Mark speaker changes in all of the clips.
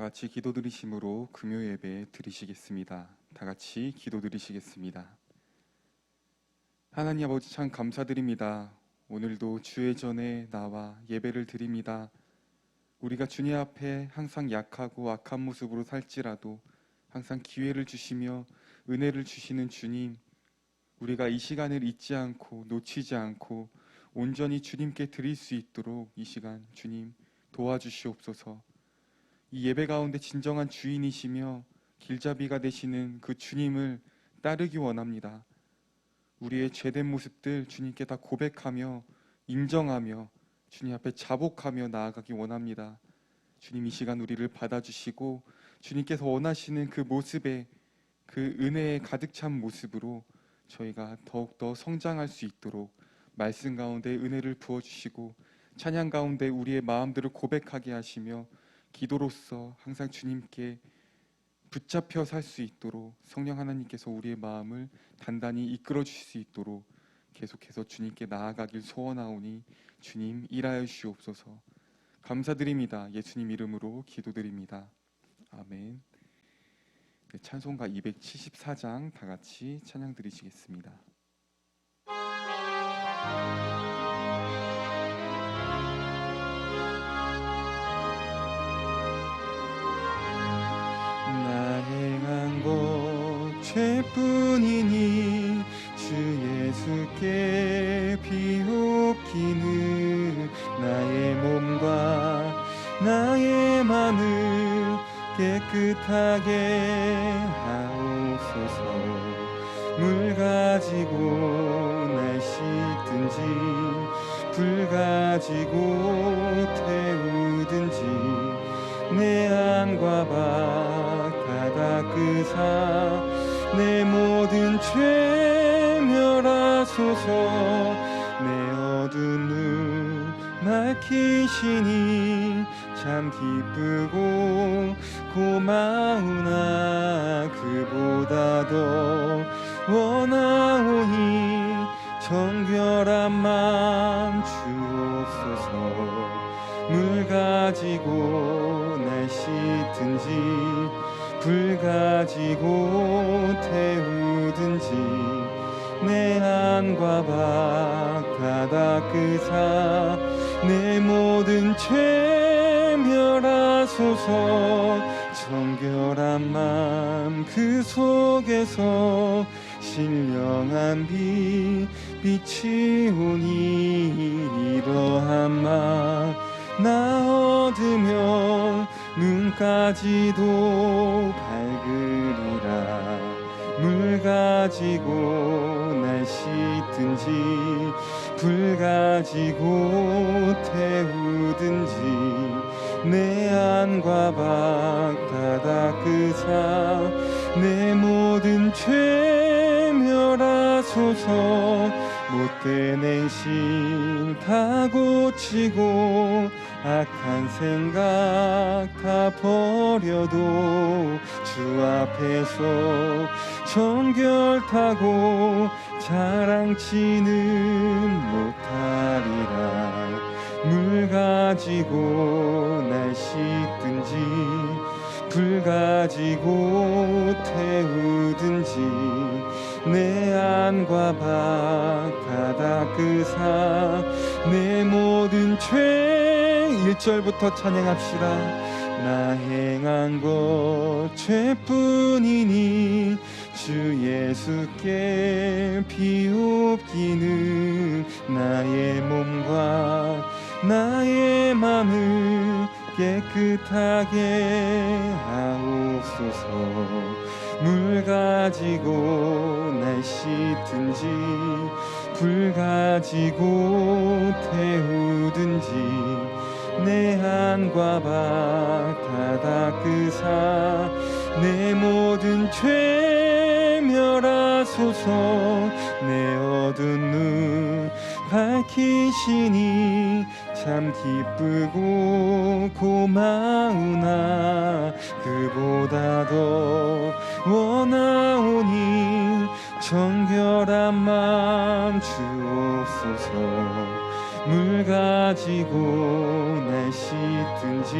Speaker 1: 같이 기도 드리심으로 금요 예배 드리시겠습니다. 다 같이 기도 드리시겠습니다. 하나님 아버지 참 감사드립니다. 오늘도 주의 전에 나와 예배를 드립니다. 우리가 주님 앞에 항상 약하고 악한 모습으로 살지라도 항상 기회를 주시며 은혜를 주시는 주님, 우리가 이 시간을 잊지 않고 놓치지 않고 온전히 주님께 드릴 수 있도록 이 시간 주님 도와주시옵소서. 이 예배 가운데 진정한 주인이시며 길잡이가 되시는 그 주님을 따르기 원합니다. 우리의 죄된 모습들 주님께 다 고백하며 인정하며 주님 앞에 자복하며 나아가기 원합니다. 주님 이 시간 우리를 받아주시고 주님께서 원하시는 그 모습에 그 은혜에 가득 찬 모습으로 저희가 더욱더 성장할 수 있도록 말씀 가운데 은혜를 부어주시고 찬양 가운데 우리의 마음들을 고백하게 하시며 기도로서 항상 주님께 붙잡혀 살 수 있도록 성령 하나님께서 우리의 마음을 단단히 이끌어 주실 수 있도록 계속해서 주님께 나아가길 소원하오니 주님 일하여 주시옵소서. 감사드립니다. 예수님 이름으로 기도드립니다. 아멘. 찬송가 274장 다 같이 찬양 드리시겠습니다. 나 행한 것 죄뿐이니 주 예수께 비옵기는 나의 몸과 나의 맘을 깨끗하게 하옵소서. 물 가지고 날 씻든지 불 가지고 태우든지 내 안과 밖 다 닦으사 내 모든 죄 멸하소서. 내 어두운 눈 밝히시니 참 기쁘고 고마우나 그보다 더 원하오니 정결한 맘 주옵소서. 물 가지고 날 씻든지 불 가지고 태우든지 내 안과 밖 다 닦으사 내 모든 죄 멸하소서. 정결한 맘 그 속에서 신령한 빛이 오니 이러한 맘 나 얻으면 눈까지도 밝으리라. 물 가지고 날 씻든지 불 가지고 태우든지 내 안과 밖 다 닦으사 내 모든 죄 멸하소서. 못된 행실 다 고치고 악한 생각 다 버려도 주 앞에서 정결타고 자랑치는 못하리라. 물 가지고 날 씻든지 불 가지고 태우든지 내 안과 밖 다 닦으사 내 모든 죄 1절부터 찬양합시다. 나 행한 것 죄뿐이니 주 예수께 비옵기는 나의 몸과 나의 맘을 깨끗하게 하옵소서. 물 가지고 날 씻든지 불 가지고 태우든지 내 안과 밖 다 닦으사 내 모든 죄 멸하소서. 내 어두운 눈 밝히시니 참 기쁘고 고마우나 그보다 더 원하오니 정결한 맘 주옵소서. 하소서. 물 가지고 날 씻든지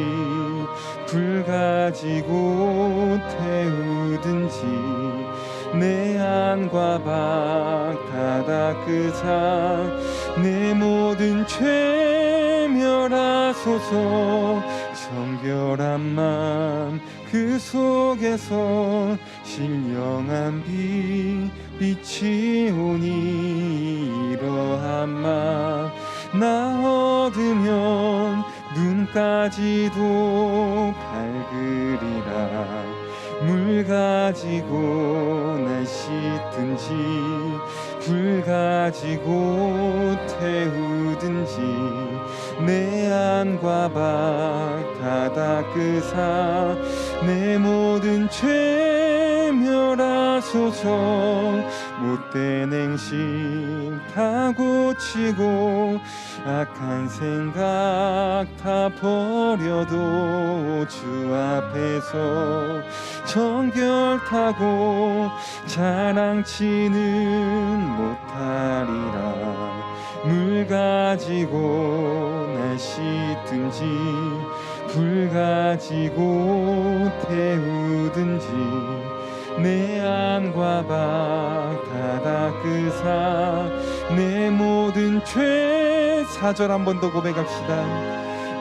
Speaker 1: 불 가지고 태우든지 내 안과 밖 다 닦으사 내 모든 죄 멸하소서. 정결한 맘 그 속에서 신령한 빛이 오니 이러한 맘 나 얻으면 눈까지도 밝으리라. 물 가지고 날 씻든지 불 가지고 태우든지 내 안과 밖 다 닦으사 내 모든 죄 멸하소서. 못된 행실 다 고치고 악한 생각 다 버려도 주 앞에서 정결하고 자랑치는 못하리라. 물 가지고 날 씻든지 불 가지고 태우든지 내 안과 밖 다 닦으사 내 모든 죄. 4절 한 번 더 고백합시다.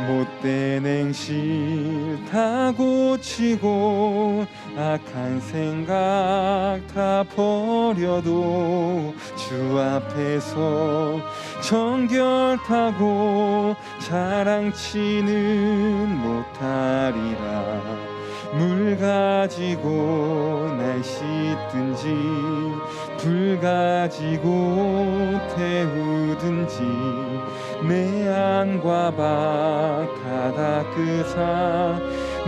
Speaker 1: 못된 행실 다 고치고 악한 생각 다 버려도 주 앞에서 정결하고 자랑치는 못하리라. 물 가지고 날 씻든지 불 가지고 태우든지 내 안과 밖 다 닦으사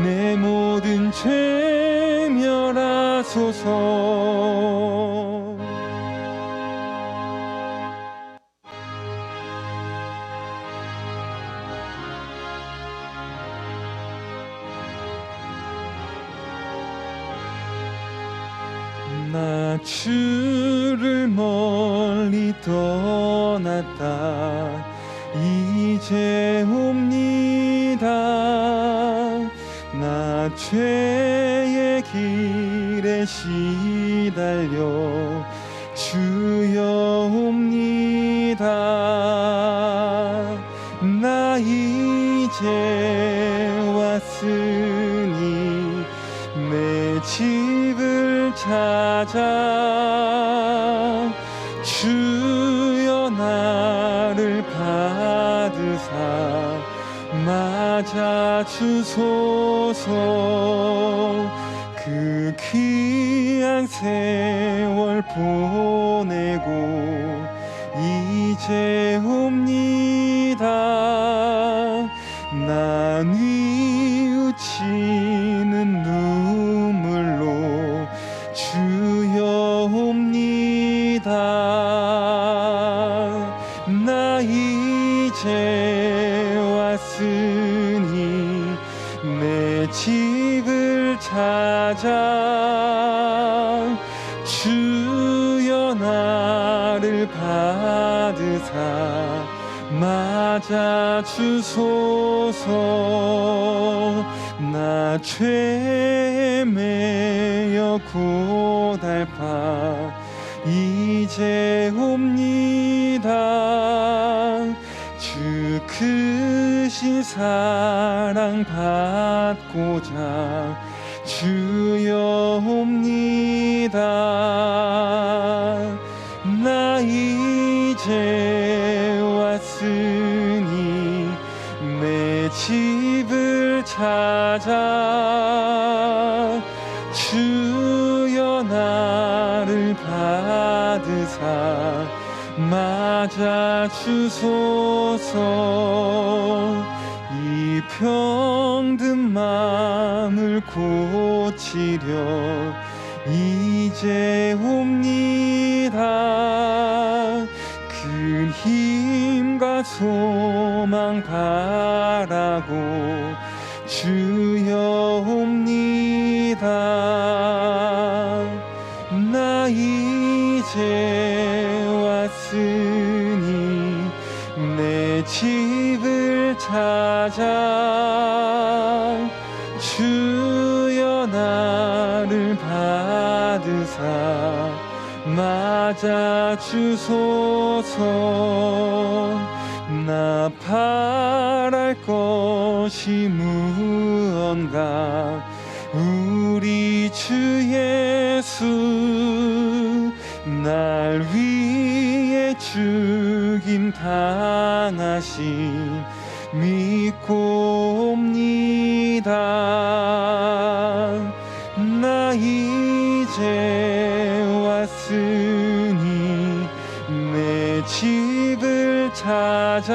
Speaker 1: 내 모든 죄 멸하소서. 나 주를 멀리 떠났다 이제 옵니다. 나 죄의 길에 시달려 주여 옵니다. 나 이제 왔으니 내 집을 찾아 주여 나를 받으사 맞아 주소서. 그 귀한 세월 보내고 이제 옵니다. 나 뉘우치는 눈물로 주여 옵니다. 나 이제 왔으니 내 집을 찾아 주여 나를 받으사 맞아 주소서. 나 죄에 매여 고달파 이제 옵니다. 주 크신 사랑 받고자 주여 옵니다. 나 이제 왔으니 내 집을 찾아 주여 나를 받으사 맞아 주소서. 이 병든 마음을 고치려 이제 옵니다. 큰 힘과 소망 바라고 주여 옵니다. 나 이제 왔으니 내 집을 찾아 주여 나를 받으사 맞아 주소서. 나 바랄 것이 무언가 우리 주 예수 날 위해 죽임 당하심 믿고 옵니다. 나 이제 왔으니 내 집을 찾아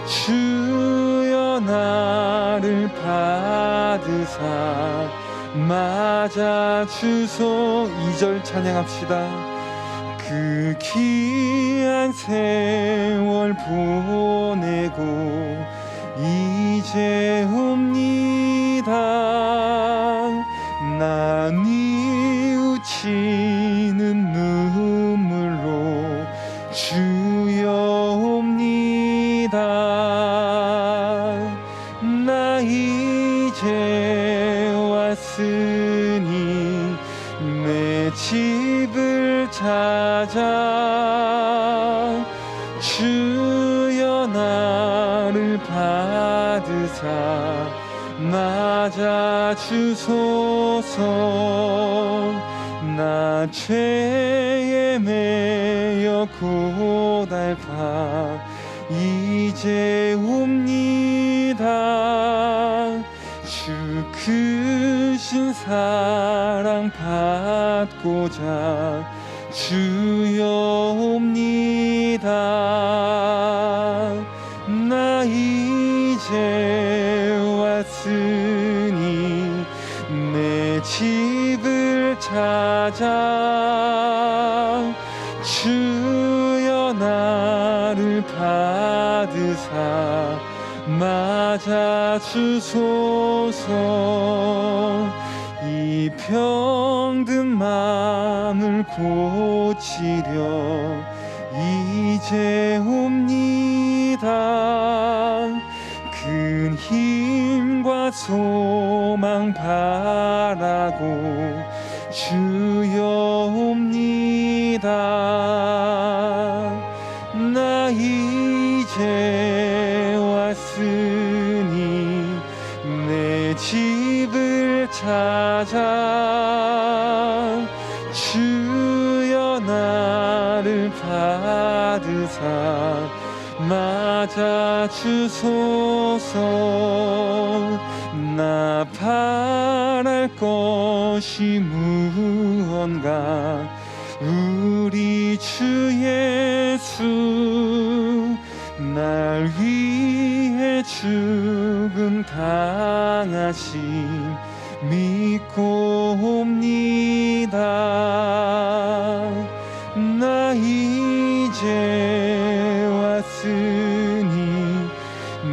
Speaker 1: 주여 나를 받으사 맞아 주소. 2절 찬양합시다. 그 귀한 세월 보내고 이제 옵니다. 나 뉘우치는 눈물로 주여 옵니다. 나 이제 왔으니 내 집을 찾아 주여 나를 받으사 맞아 주소서. 나 죄에 매여 고달파 이제 옵니다. 주 크신 사랑 받고자 주여 옵니다. 나 이제 왔으니 내 집을 찾아 주여 나를 받으사 맞아 주소서. 이 병든 마음을 고치려 이제 옵니다. 큰 힘과 소망 바라고 주여 옵니다. 나 이제 왔으니 내 집을 찾아 주여 나를 받으사 맞아 주소서. 나 바랄 것이 무언가 우리 주 예수 날 위해 죽음 당하심 믿고 옵니다. 나 이제 왔으니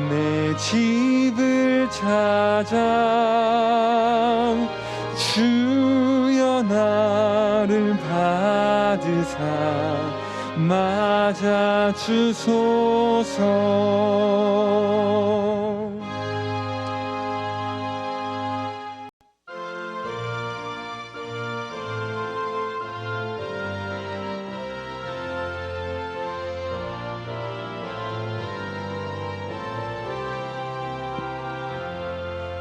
Speaker 1: 내 집을 찾아 주여 나를 받으사 맞아 주소서.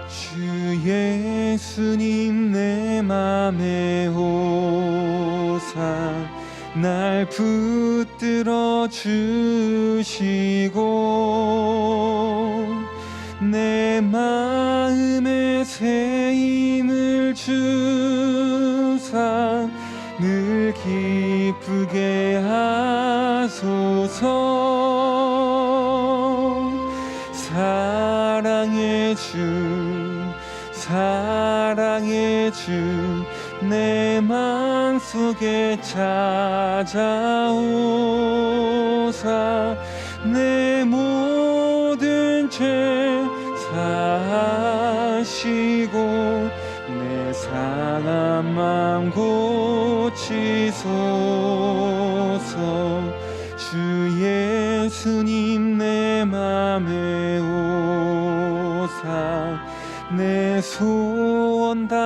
Speaker 1: 주 예수님 내 맘에 오사 날 붙들어 주시고 내 마음에 새 힘을 주사 늘 기쁘게 하소서. 사랑의 주 내 마음속에 찾아오사 내 모든 죄 사하시고 내 상한 마음 고치소서. 주의 예수님 내 맘에 오사 내 소원 다하시고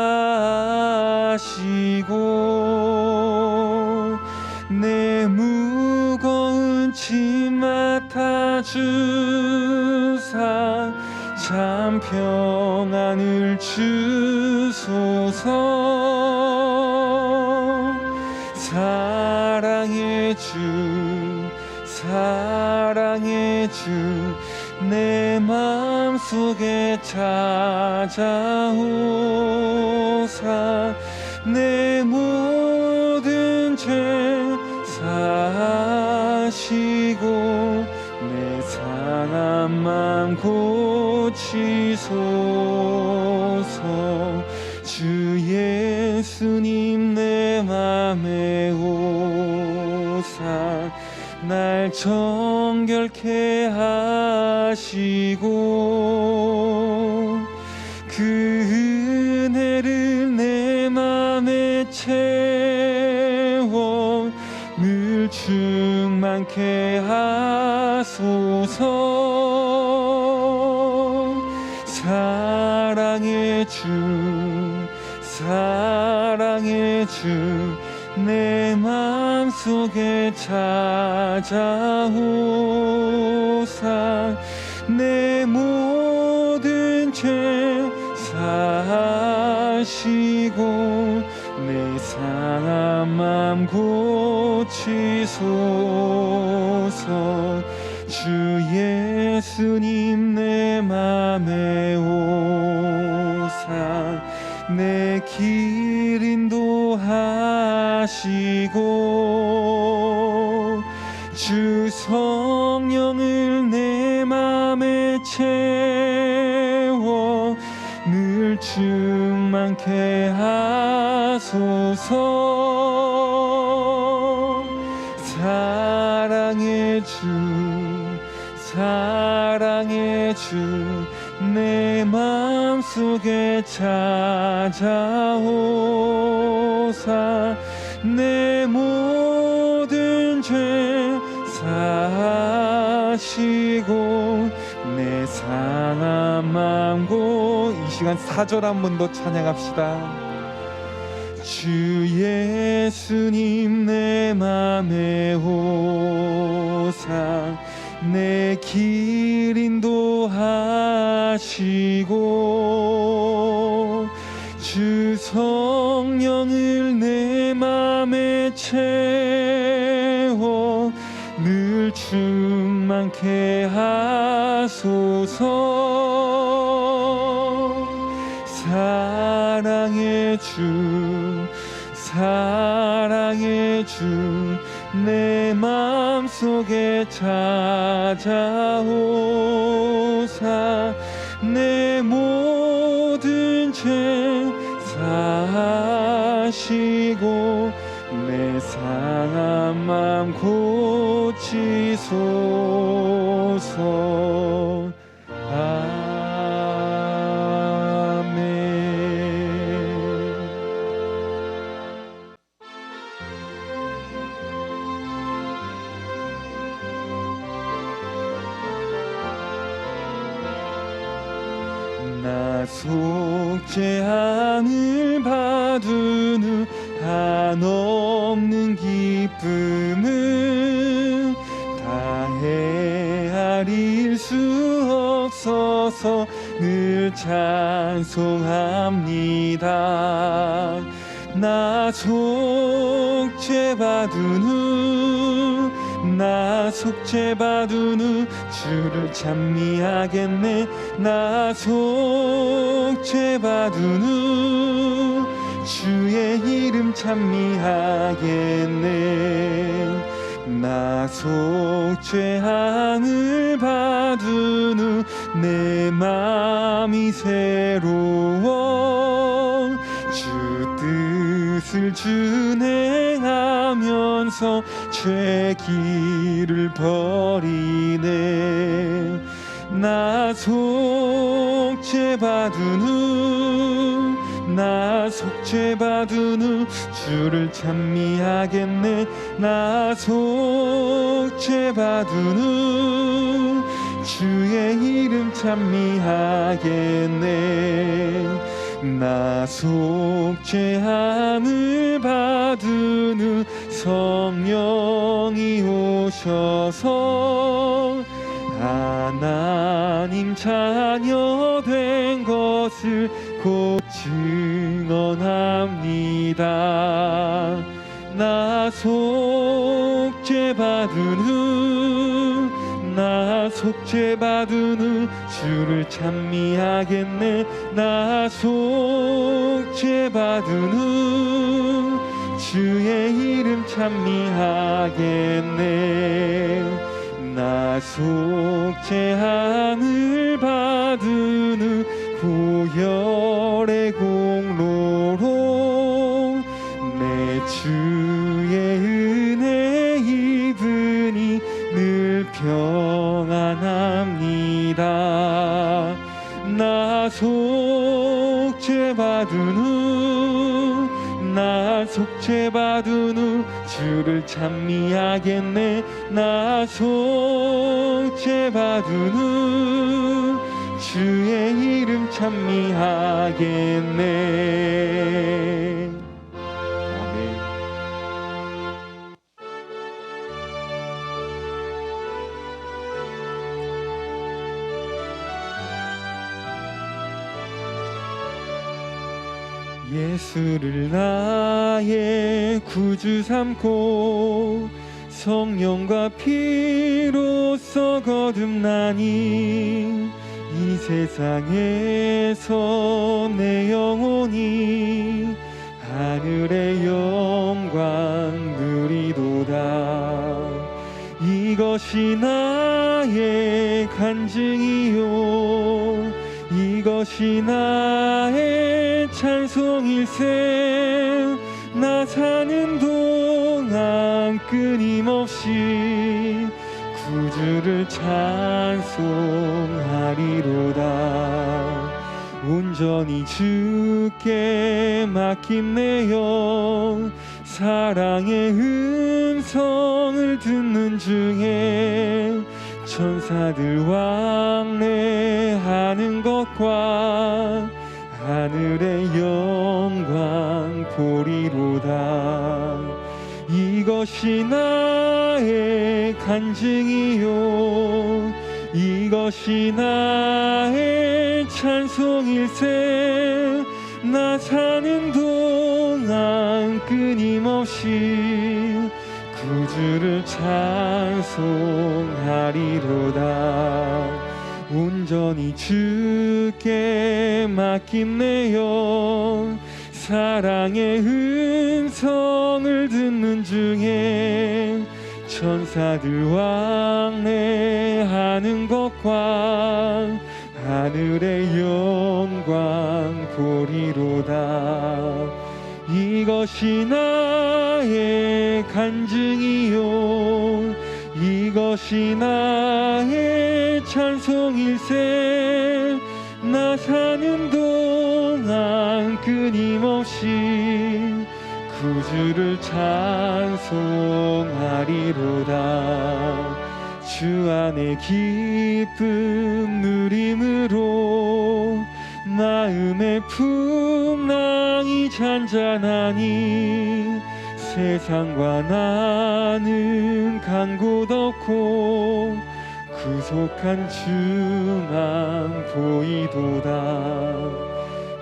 Speaker 1: 내 무거운 짐 맡아주사 참 평안을 주소서. 사랑의 주 내 맘속에 찾아오사 내 모든 죄 사하시고 내 상한 맘 고치소서. 주 예수님 내 맘에 오사 날 정결케 하시고 그 은혜를 내 맘에 채워 늘 충만케 하소서. 사랑의 주 내 맘속에 찾아오사 내 모든 죄 사하시고 내 상한 맘 고치소서. 주 예수님 내 맘에 오사 내 길 인도하시고 주 성령을 내 맘에 채워 늘 충만케 하소서. 사랑의 주 내 맘속에 찾아오사 내 모든 죄 사하시고 내 상한 맘 이 시간 4절 한 번 더 찬양합시다. 주 예수님 내 맘에 오사 내 길 인도하시고 주 성령을 내 맘에 채워 늘 충만케 하소서. 사랑의 주 내 맘속에 찾아오사 내 모든 죄 사하시고 내 상한 맘 고치소서. 나 속죄함을 받은 후 한없는 기쁨을 다 헤아릴 수 없어서 늘 찬송합니다. 나 속죄받은 후 주를 찬미하겠네. 나 속죄받은 후 주의 이름 찬미하겠네. 나 속죄함을 받은 후 내 맘이 새로워 주 뜻을 준행하면서 죄 길을 버리네. 나 속죄받은 후 주를 찬미하겠네. 나 속죄받은
Speaker 2: 속죄받은 후 주의 이름 찬미하겠네. 나 속죄함을 받은 후 성령이 오셔서 하나님 자녀 된 것을 곧 증언합니다. 나 속죄받은 후, 나 속죄받은 후 주를 찬미하겠네. 나 속죄받은 후 주의 이름 찬미하겠네. 나 속죄함을 받은 후 보혈의 공로로 내 주의 은혜 입으니 늘 평안합니다. 나 속죄받은 후, 나 속죄받은 후 주를 찬미하겠네. 나 속죄받은 후 주의 이름 찬미하겠네. 아멘. 예수를 나의 구주 삼고 성령과 피로써 거듭나니 이 세상에서 내 영혼이 하늘의 영광 누리도다. 이것이 나의 간증이요, 이것이 나의 찬송일세. 나 사는 동안 끊임없이 구주를 찬송하리로다. 온전히 주께 맡긴 내 영, 사랑의 음성을 듣는 중에 천사들 왕래하는 것과 하늘의 영광 보리로다. 이것이 나의 간증이요, 이것이 나의 찬송일세. 나 사는 동안 끊임없이 구주를 찬송하리로다. 온전히 주께 맡긴 내 영, 사랑의 음성을 듣는 중에 천사들 왕래하는 것과 하늘의 영광 보리로다. 이것이 나의 간증이요, 이것이 나의 찬송일세. 나 사는 동안 끊임없이 구주를 찬송하리로다. 주 안에 기쁨 누림으로 마음의 풍랑이 잔잔하니 세상과 나는 간 곳 없고 구속한 주만 보이도다.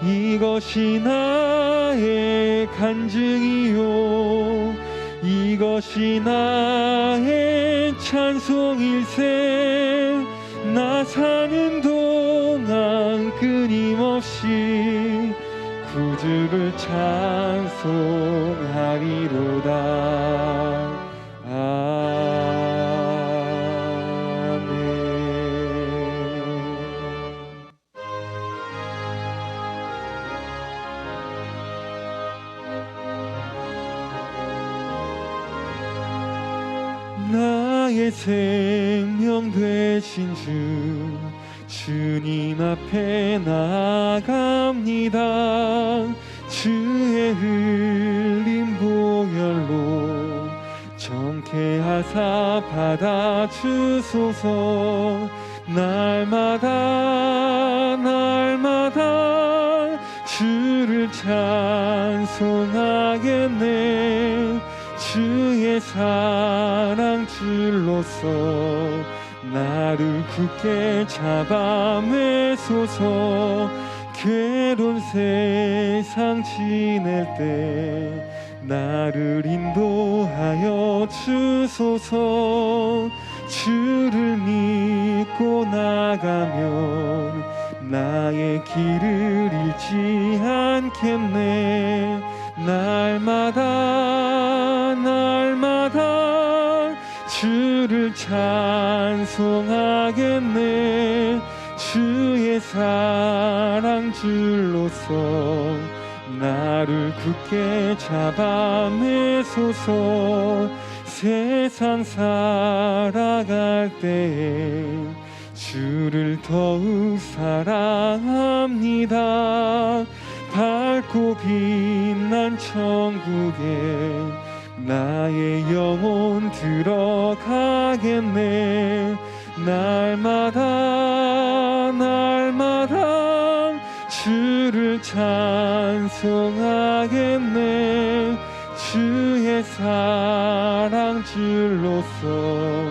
Speaker 2: 이것이 나의 간증이요, 이것이 나의 찬송일세. 나 사는 동안 끊임없이 구주를 찬송하리로다. 나의 생명 되신 주님 앞에 나아갑니다. 주의 흘린 보혈로 좋게 하사 받아주소서. 날마다 주를 찬송하겠네. 주의 사랑 줄로서 나를 굳게 잡아 매소서. 괴로운 세상 지낼 때 나를 인도하여 주소서. 주를 믿고 나가면 나의 길을 잃지 않겠네. 날마다 주를 찬송하겠네. 주의 사랑 줄로서 나를 굳게 잡아 매소서. 세상 살아갈 때에 주를 더욱 사랑합니다. 밝고 빛난 천국에 나의 영혼 들어가겠네. 날마다 주를 찬송하겠네. 주의 사랑 줄로서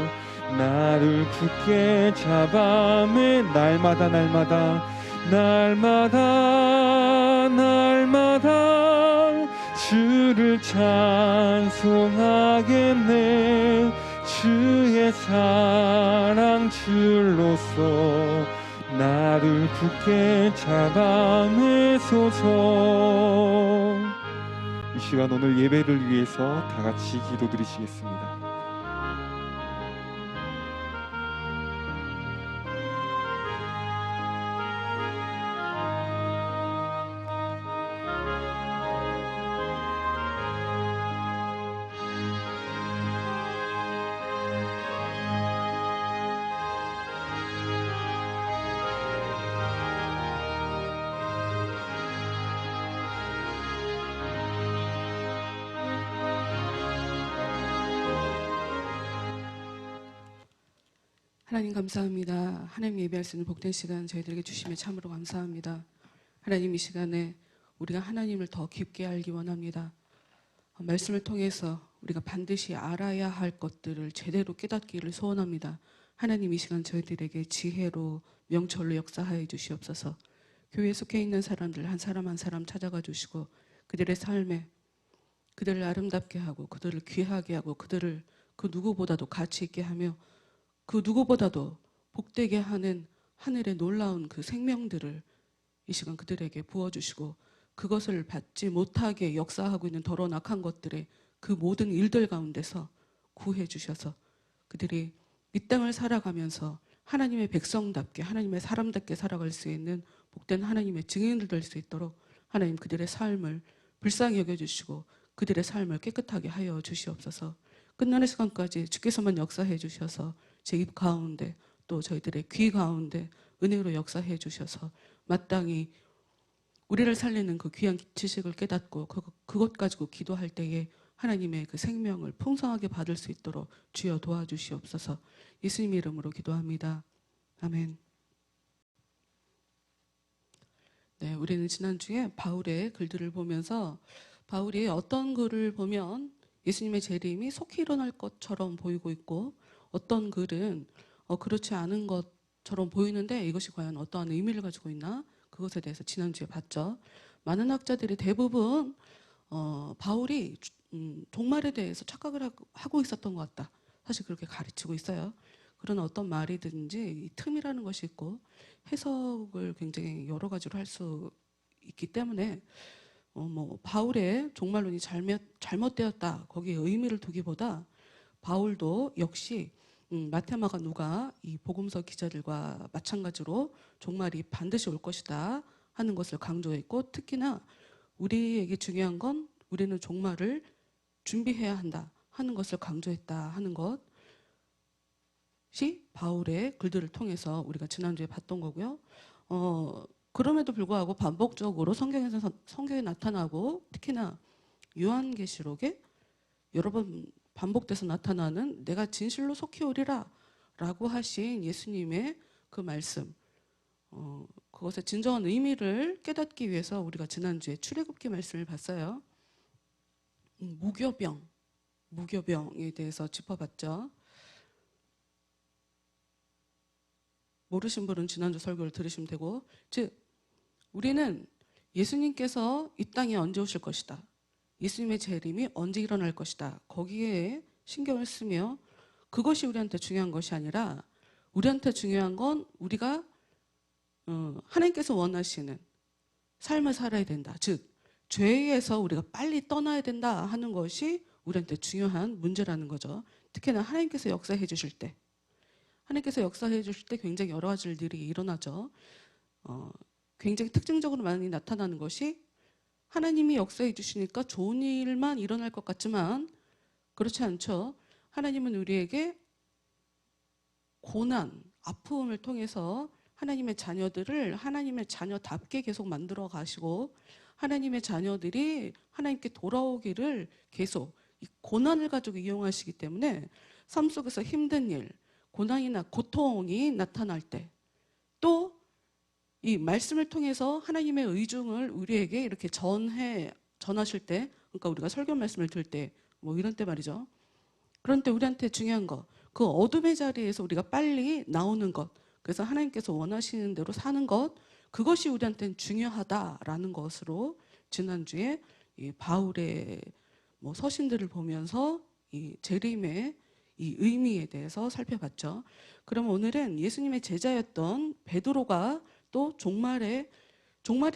Speaker 2: 나를 굳게 잡아 매. 날마다 주를 찬송하겠네. 주의 사랑 줄로서 나를 굳게 잡아 매소서.
Speaker 1: 이 시간 오늘 예배를 위해서 다 같이 기도드리시겠습니다.
Speaker 3: 하나님 감사합니다. 하나님 예배할 수 있는 복된 시간 저희들에게 주시며 참으로 감사합니다. 하나님 이 시간에 우리가 하나님을 더 깊게 알기 원합니다. 말씀을 통해서 우리가 반드시 알아야 할 것들을 제대로 깨닫기를 소원합니다. 하나님 이 시간 저희들에게 지혜로 명철로 역사하여 주시옵소서. 교회에 속해 있는 사람들 한 사람 한 사람 찾아가 주시고 그들의 삶에 그들을 아름답게 하고 그들을 귀하게 하고 그들을 그 누구보다도 가치 있게 하며 그 누구보다도 복되게 하는 하늘의 놀라운 그 생명들을 이 시간 그들에게 부어주시고 그것을 받지 못하게 역사하고 있는 더러운 악한 것들의 그 모든 일들 가운데서 구해 주셔서 그들이 이 땅을 살아가면서 하나님의 백성답게 하나님의 사람답게 살아갈 수 있는 복된 하나님의 증인들 될 수 있도록 하나님 그들의 삶을 불쌍히 여겨주시고 그들의 삶을 깨끗하게 하여 주시옵소서. 끝나는 시간까지 주께서만 역사해 주셔서 제 입 가운데 또 저희들의 귀 가운데 은혜로 역사해 주셔서 마땅히 우리를 살리는 그 귀한 지식을 깨닫고 그것 가지고 기도할 때에 하나님의 그 생명을 풍성하게 받을 수 있도록 주여 도와주시옵소서. 예수님 이름으로 기도합니다. 아멘. 네, 우리는 지난주에 바울의 글들을 보면서 바울이 어떤 글을 보면 예수님의 재림이 속히 일어날 것처럼 보이고 있고 어떤 글은 그렇지 않은 것처럼 보이는데 이것이 과연 어떠한 의미를 가지고 있나? 그것에 대해서 지난주에 봤죠. 많은 학자들이 대부분 바울이 종말에 대해서 착각을 하고 있었던 것 같다. 사실 그렇게 가르치고 있어요. 그러나 어떤 말이든지 이 틈이라는 것이 있고 해석을 굉장히 여러 가지로 할 수 있기 때문에 바울의 종말론이 잘못되었다 거기에 의미를 두기보다 바울도 역시 마태, 마가, 누가 이 복음서 기자들과 마찬가지로 종말이 반드시 올 것이다 하는 것을 강조했고 특히나 우리에게 중요한 건 우리는 종말을 준비해야 한다 하는 것을 강조했다 하는 것이 바울의 글들을 통해서 우리가 지난주에 봤던 거고요. 그럼에도 불구하고 반복적으로 성경에 나타나고 특히나 요한계시록에 여러 번 반복돼서 나타나는 내가 진실로 속히 오리라 라고 하신 예수님의 그 말씀, 그것의 진정한 의미를 깨닫기 위해서 우리가 지난주에 출애굽기 말씀을 봤어요. 무교병에 대해서 짚어봤죠. 모르신 분은 지난주 설교를 들으시면 되고, 즉 우리는 예수님께서 이 땅에 언제 오실 것이다, 예수님의 재림이 언제 일어날 것이다, 거기에 신경을 쓰며 그것이 우리한테 중요한 것이 아니라 우리한테 중요한 건 우리가 하나님께서 원하시는 삶을 살아야 된다. 즉 죄에서 우리가 빨리 떠나야 된다 하는 것이 우리한테 중요한 문제라는 거죠. 특히나 하나님께서 역사해 주실 때, 하나님께서 역사해 주실 때 굉장히 여러 가지 일들이 일어나죠. 굉장히 특징적으로 많이 나타나는 것이, 하나님이 역사해 주시니까 좋은 일만 일어날 것 같지만 그렇지 않죠. 하나님은 우리에게 고난, 아픔을 통해서 하나님의 자녀들을 하나님의 자녀답게 계속 만들어 가시고, 하나님의 자녀들이 하나님께 돌아오기를 계속 이 고난을 가지고 이용하시기 때문에 삶 속에서 힘든 일, 고난이나 고통이 나타날 때, 또 이 말씀을 통해서 하나님의 의중을 우리에게 이렇게 전하실 때, 그러니까 우리가 설교 말씀을 들을 때, 뭐 이런 때 말이죠. 그런 때 우리한테 중요한 것, 그 어둠의 자리에서 우리가 빨리 나오는 것, 그래서 하나님께서 원하시는 대로 사는 것, 그것이 우리한테는 중요하다라는 것으로 지난주에 이 바울의 뭐 서신들을 보면서 이 재림의 이 의미에 대해서 살펴봤죠. 그럼 오늘은 예수님의 제자였던 베드로가 또 종말이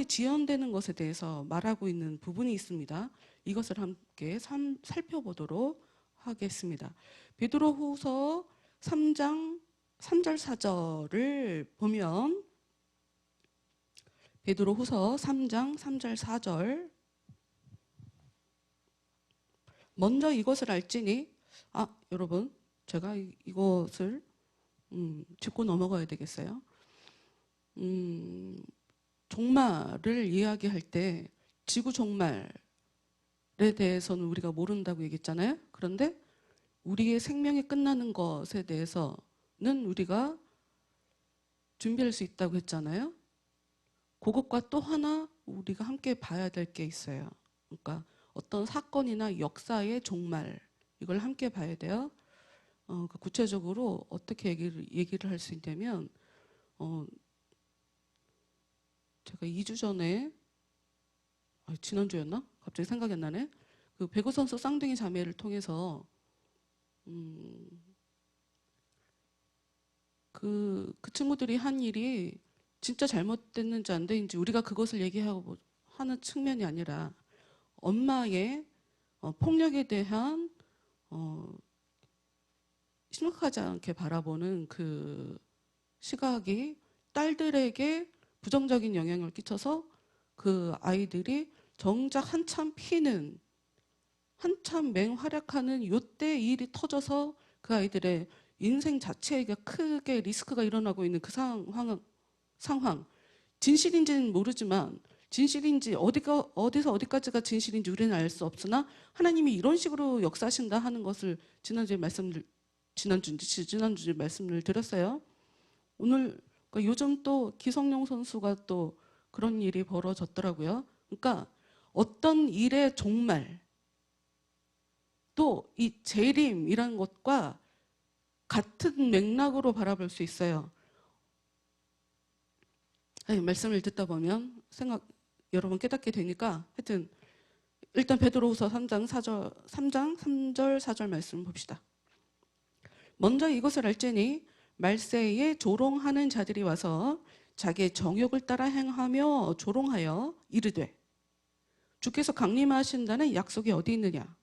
Speaker 3: 지연되는 것에 대해서 말하고 있는 부분이 있습니다. 이것을 함께 살펴보도록 하겠습니다. 베드로후서 3장 3절 4절을 보면, 베드로후서 3장 3절 4절, 먼저 이것을 알지니, 여러분 제가 이것을 짚고 넘어가야 되겠어요. 종말을 이야기할 때 지구 종말에 대해서는 우리가 모른다고 얘기했잖아요. 그런데 우리의 생명이 끝나는 것에 대해서는 우리가 준비할 수 있다고 했잖아요. 그것과 또 하나 우리가 함께 봐야 될 게 있어요. 그러니까 어떤 사건이나 역사의 종말, 이걸 함께 봐야 돼요. 구체적으로 어떻게 얘기를 할 수 있냐면, 제가 2주 전에, 지난주였나? 갑자기 생각이 안 나네. 그 배구 선수 쌍둥이 자매를 통해서 그 친구들이 한 일이 진짜 잘못됐는지 안 됐는지 우리가 그것을 얘기하고 하는 측면이 아니라, 엄마의 폭력에 대한 심각하지 않게 바라보는 그 시각이 딸들에게 부정적인 영향을 끼쳐서 그 아이들이 정작 한참 피는, 한참 맹활약하는 요때 일이 터져서 그 아이들의 인생 자체가 크게 리스크가 일어나고 있는 그 상황. 진실인지는 모르지만, 진실인지 어디서 어디까지가 진실인지 우리는 알 수 없으나 하나님이 이런 식으로 역사하신다 하는 것을 지난주에 말씀을 드렸어요. 오늘 그러니까 요즘 또 기성용 선수가 또 그런 일이 벌어졌더라고요. 그러니까 어떤 일의 종말, 또 이 재림이라는 것과 같은 맥락으로 바라볼 수 있어요. 말씀을 듣다 보면 여러분 깨닫게 되니까, 하여튼 일단 베드로후서 3장 3절 4절 말씀 봅시다. 먼저 이것을 알지니 말세에 조롱하는 자들이 와서 자기의 정욕을 따라 행하며 조롱하여 이르되, 주께서 강림하신다는 약속이 어디 있느냐?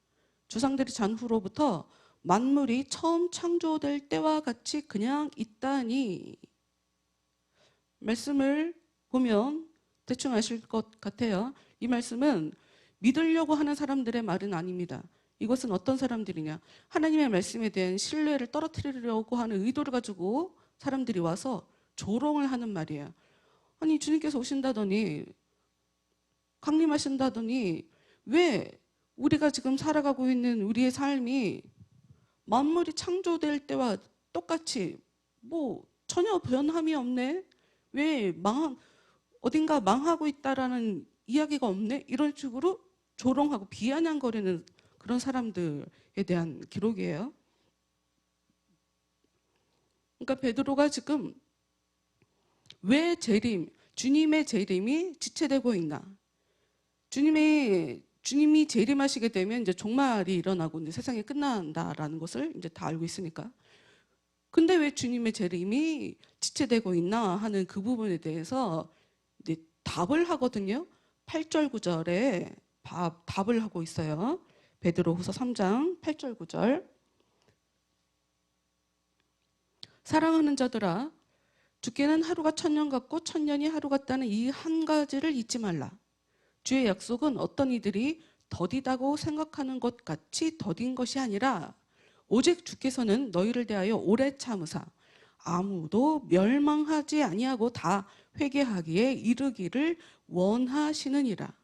Speaker 3: 주상들이 잔 후로부터 만물이 처음 창조될 때와 같이 그냥 있다니. 말씀을 보면 대충 아실 것 같아요. 이 말씀은 믿으려고 하는 사람들의 말은 아닙니다. 이것은 어떤 사람들이냐? 하나님의 말씀에 대한 신뢰를 떨어뜨리려고 하는 의도를 가지고 사람들이 와서 조롱을 하는 말이에요. 아니, 주님께서 오신다더니, 강림하신다더니 왜 우리가 지금 살아가고 있는 우리의 삶이 만물이 창조될 때와 똑같이 뭐 전혀 변함이 없네. 왜 어딘가 망하고 있다라는 이야기가 없네. 이런 식으로 조롱하고 비아냥거리는 그런 사람들에 대한 기록이에요. 그러니까 베드로가 지금 왜 주님의 재림이 지체되고 있나? 주님이 재림하시게 되면 이제 종말이 일어나고 이제 세상이 끝난다라는 것을 이제 다 알고 있으니까. 근데 왜 주님의 재림이 지체되고 있나 하는 그 부분에 대해서 이제 답을 하거든요. 8절 9절에 답을 하고 있어요. 베드로후서 3장 8절 9절. 사랑하는 자들아, 주께는 하루가 천년 같고 천년이 하루 같다는 이 한 가지를 잊지 말라. 주의 약속은 어떤 이들이 더디다고 생각하는 것 같이 더딘 것이 아니라 오직 주께서는 너희를 대하여 오래 참으사 아무도 멸망하지 아니하고 다 회개하기에 이르기를 원하시느니라.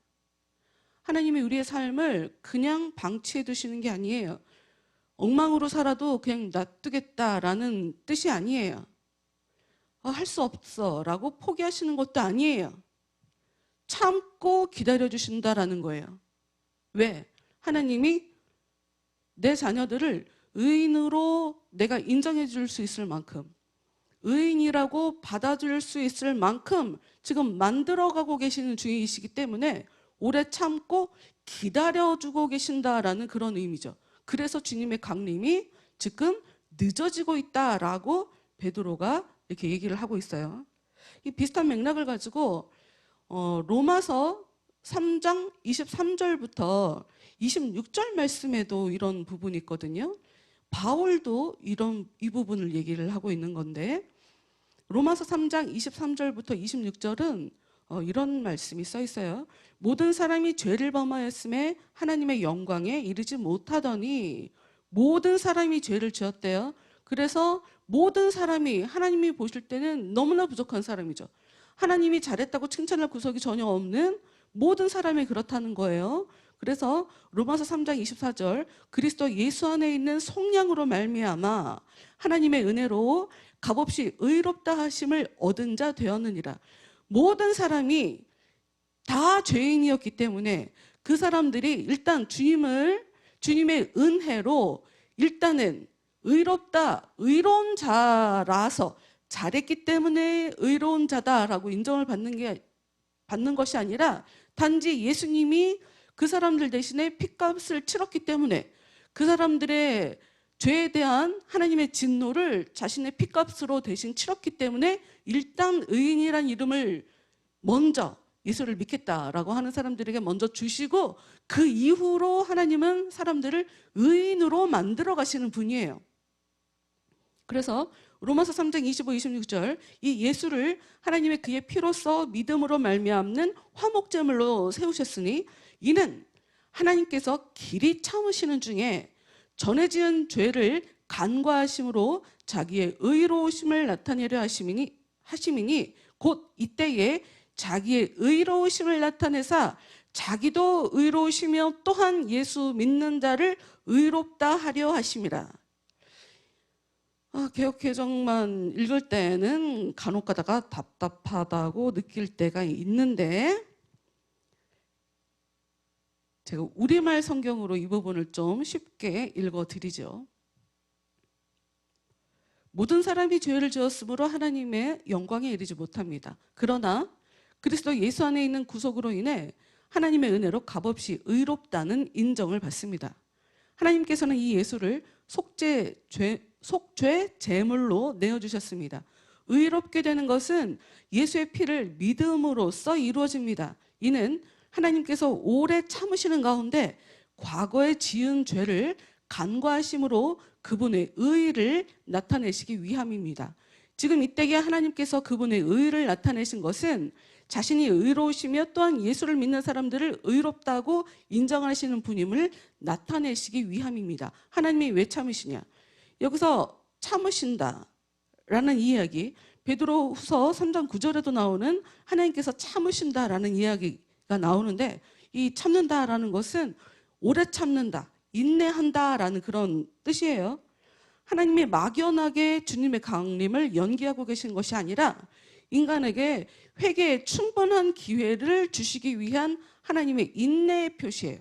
Speaker 3: 하나님이 우리의 삶을 그냥 방치해 두시는 게 아니에요. 엉망으로 살아도 그냥 놔두겠다라는 뜻이 아니에요. 할 수 없어 라고 포기하시는 것도 아니에요. 참고 기다려주신다라는 거예요. 왜? 하나님이 내 자녀들을 의인으로 내가 인정해 줄 수 있을 만큼, 의인이라고 받아줄 수 있을 만큼 지금 만들어가고 계시는 중이시기 때문에 오래 참고 기다려주고 계신다라는 그런 의미죠. 그래서 주님의 강림이 지금 늦어지고 있다라고 베드로가 이렇게 얘기를 하고 있어요. 이 비슷한 맥락을 가지고 로마서 3장 23절부터 26절 말씀에도 이런 부분이 있거든요. 바울도 이 부분을 얘기를 하고 있는 건데, 로마서 3장 23절부터 26절은 이런 말씀이 써 있어요. 모든 사람이 죄를 범하였음에 하나님의 영광에 이르지 못하더니, 모든 사람이 죄를 지었대요. 그래서 모든 사람이 하나님이 보실 때는 너무나 부족한 사람이죠. 하나님이 잘했다고 칭찬할 구석이 전혀 없는 모든 사람이 그렇다는 거예요. 그래서 로마서 3장 24절, 그리스도 예수 안에 있는 속량으로 말미암아 하나님의 은혜로 값없이 의롭다 하심을 얻은 자 되었느니라. 모든 사람이 다 죄인이었기 때문에 그 사람들이 일단 주님의 은혜로 일단은 의로운 자라서 잘했기 때문에 의로운 자다라고 인정을 받는 것이 아니라 단지 예수님이 그 사람들 대신에 핏값을 치렀기 때문에 그 사람들의 죄에 대한 하나님의 진노를 자신의 핏값으로 대신 치렀기 때문에 일단 의인이란 이름을 먼저 예수를 믿겠다라고 하는 사람들에게 먼저 주시고 그 이후로 하나님은 사람들을 의인으로 만들어 가시는 분이에요. 그래서 로마서 3장 25, 26절, 이 예수를 하나님의 그의 피로써 믿음으로 말미암는 화목제물로 세우셨으니 이는 하나님께서 길이 참으시는 중에 전에 지은 죄를 간과하심으로 자기의 의로우심을 나타내려 하심이니 곧 이때에 자기의 의로우심을 나타내사 자기도 의로우시며 또한 예수 믿는 자를 의롭다 하려 하심이라. 개역개정만 읽을 때는 간혹 가다가 답답하다고 느낄 때가 있는데, 제가 우리말 성경으로 이 부분을 좀 쉽게 읽어드리죠. 모든 사람이 죄를 지었으므로 하나님의 영광에 이르지 못합니다. 그러나 그리스도 예수 안에 있는 구속으로 인해 하나님의 은혜로 값없이 의롭다는 인정을 받습니다. 하나님께서는 이 예수를 속죄 제물로 내어주셨습니다. 의롭게 되는 것은 예수의 피를 믿음으로써 이루어집니다. 이는 하나님께서 오래 참으시는 가운데 과거에 지은 죄를 간과하심으로 그분의 의를 나타내시기 위함입니다. 지금 이때에 하나님께서 그분의 의를 나타내신 것은 자신이 의로우시며 또한 예수를 믿는 사람들을 의롭다고 인정하시는 분임을 나타내시기 위함입니다. 하나님이 왜 참으시냐? 여기서 참으신다라는 이야기, 베드로후서 3장 9절에도 나오는 하나님께서 참으신다라는 이야기가 나오는데, 이 참는다라는 것은 오래 참는다, 인내한다라는 그런 뜻이에요. 하나님이 막연하게 주님의 강림을 연기하고 계신 것이 아니라 인간에게 회개의 충분한 기회를 주시기 위한 하나님의 인내의 표시예요.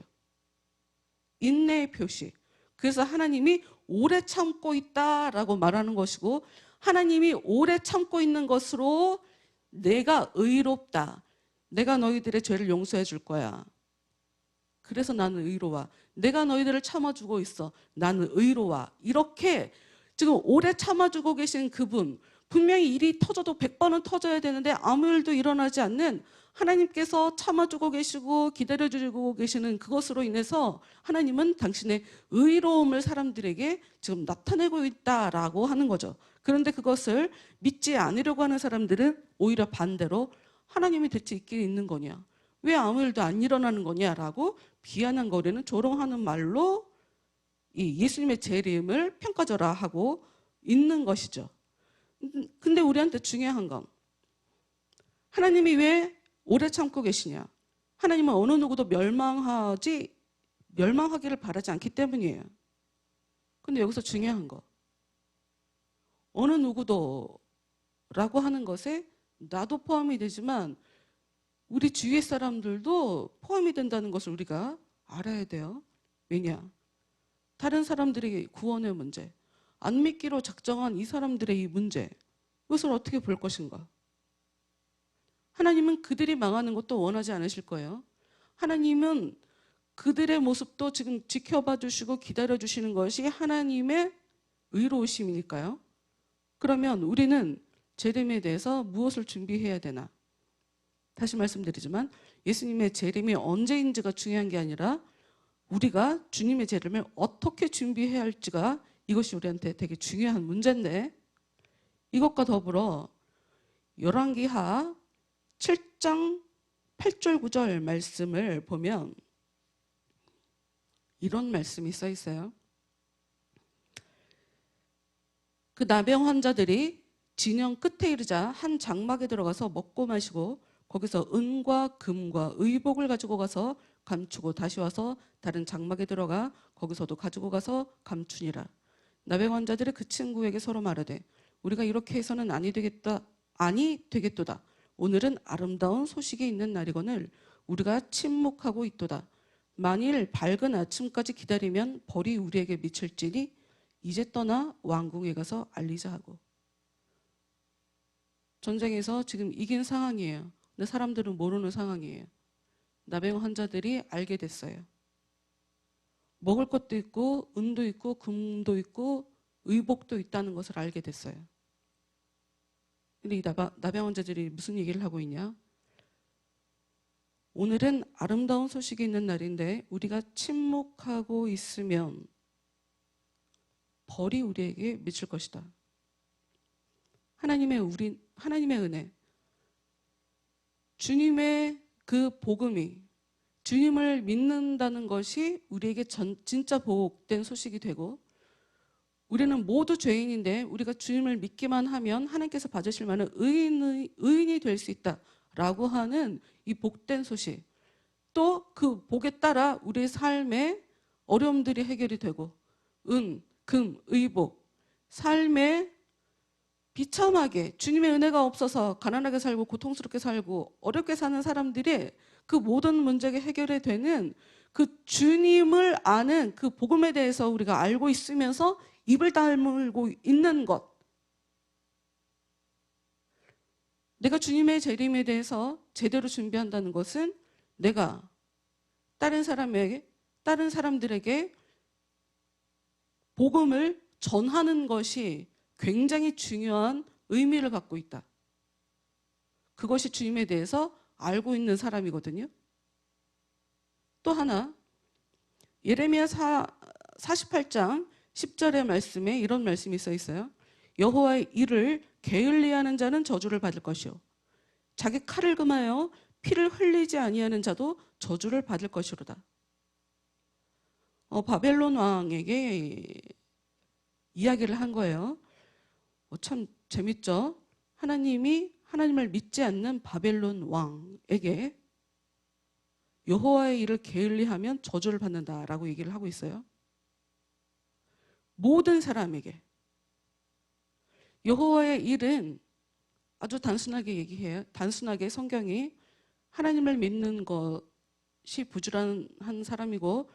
Speaker 3: 인내의 표시. 그래서 하나님이 오래 참고 있다라고 말하는 것이고, 하나님이 오래 참고 있는 것으로 내가 의롭다. 내가 너희들의 죄를 용서해 줄 거야. 그래서 나는 의로워. 내가 너희들을 참아주고 있어. 나는 의로워. 이렇게 지금 오래 참아주고 계신 그분, 분명히 일이 터져도 100번은 터져야 되는데 아무 일도 일어나지 않는 하나님께서 참아주고 계시고 기다려주고 계시는 그것으로 인해서 하나님은 당신의 의로움을 사람들에게 지금 나타내고 있다라고 하는 거죠. 그런데 그것을 믿지 않으려고 하는 사람들은 오히려 반대로 하나님이 대체 있긴 있는 거냐? 왜 아무 일도 안 일어나는 거냐라고 비아냥거리는 조롱하는 말로 이 예수님의 재림을 평가절하하고 있는 것이죠. 근데 우리한테 중요한 건 하나님이 왜 오래 참고 계시냐? 하나님은 어느 누구도 멸망하기를 바라지 않기 때문이에요. 근데 여기서 중요한 거, 어느 누구도라고 하는 것에 나도 포함이 되지만 우리 주위의 사람들도 포함이 된다는 것을 우리가 알아야 돼요. 왜냐? 다른 사람들의 구원의 문제, 안 믿기로 작정한 이 사람들의 이 문제, 이것을 어떻게 볼 것인가? 하나님은 그들이 망하는 것도 원하지 않으실 거예요. 하나님은 그들의 모습도 지금 지켜봐 주시고 기다려 주시는 것이 하나님의 의로우심이니까요. 그러면 우리는 재림에 대해서 무엇을 준비해야 되나? 다시 말씀드리지만 예수님의 재림이 언제인지가 중요한 게 아니라 우리가 주님의 재림을 어떻게 준비해야 할지가, 이것이 우리한테 되게 중요한 문제인데, 이것과 더불어 열왕기하 7장 8절 9절 말씀을 보면 이런 말씀이 써 있어요. 그 나병 환자들이 진영 끝에 이르자 한 장막에 들어가서 먹고 마시고 거기서 은과 금과 의복을 가지고 가서 감추고 다시 와서 다른 장막에 들어가 거기서도 가지고 가서 감추니라. 나병 환자들이 그 친구에게 서로 말하되 우리가 이렇게 해서는 아니 되겠도다. 오늘은 아름다운 소식이 있는 날이거늘 우리가 침묵하고 있도다. 만일 밝은 아침까지 기다리면 벌이 우리에게 미칠지니 이제 떠나 왕궁에 가서 알리자 하고. 전쟁에서 지금 이긴 상황이에요. 근데 사람들은 모르는 상황이에요. 나병 환자들이 알게 됐어요. 먹을 것도 있고 은도 있고 금도 있고 의복도 있다는 것을 알게 됐어요. 근데 이 나병 환자들이 무슨 얘기를 하고 있냐? 오늘은 아름다운 소식이 있는 날인데 우리가 침묵하고 있으면 벌이 우리에게 미칠 것이다. 하나님의 은혜, 주님의 그 복음이, 주님을 믿는다는 것이 우리에게 진짜 복된 소식이 되고, 우리는 모두 죄인인데 우리가 주님을 믿기만 하면 하나님께서 받으실 만한 의인이 될 수 있다라고 하는 이 복된 소식, 또 그 복에 따라 우리의 삶의 어려움들이 해결이 되고 은, 금, 의복, 삶에 비참하게 주님의 은혜가 없어서 가난하게 살고 고통스럽게 살고 어렵게 사는 사람들이 그 모든 문제가 해결이 되는 그 주님을 아는 그 복음에 대해서 우리가 알고 있으면서 입을 다물고 있는 것, 내가 주님의 재림에 대해서 제대로 준비한다는 것은 내가 다른 사람들에게 복음을 전하는 것이 굉장히 중요한 의미를 갖고 있다. 그것이 주님에 대해서 알고 있는 사람이거든요. 또 하나, 예레미야 48장 10절의 말씀에 이런 말씀이 써 있어요. 여호와의 일을 게을리하는 자는 저주를 받을 것이요 자기 칼을 금하여 피를 흘리지 아니하는 자도 저주를 받을 것이로다. 바벨론 왕에게 이야기를 한 거예요. 참 재밌죠? 하나님을 믿지 않는 바벨론 왕에게 여호와의 일을 게을리하면 저주를 받는다라고 얘기를 하고 있어요. 모든 사람에게, 여호와의 일은 아주 단순하게 얘기해요. 단순하게 성경이 하나님을 믿는 것이 부지런한 사람이고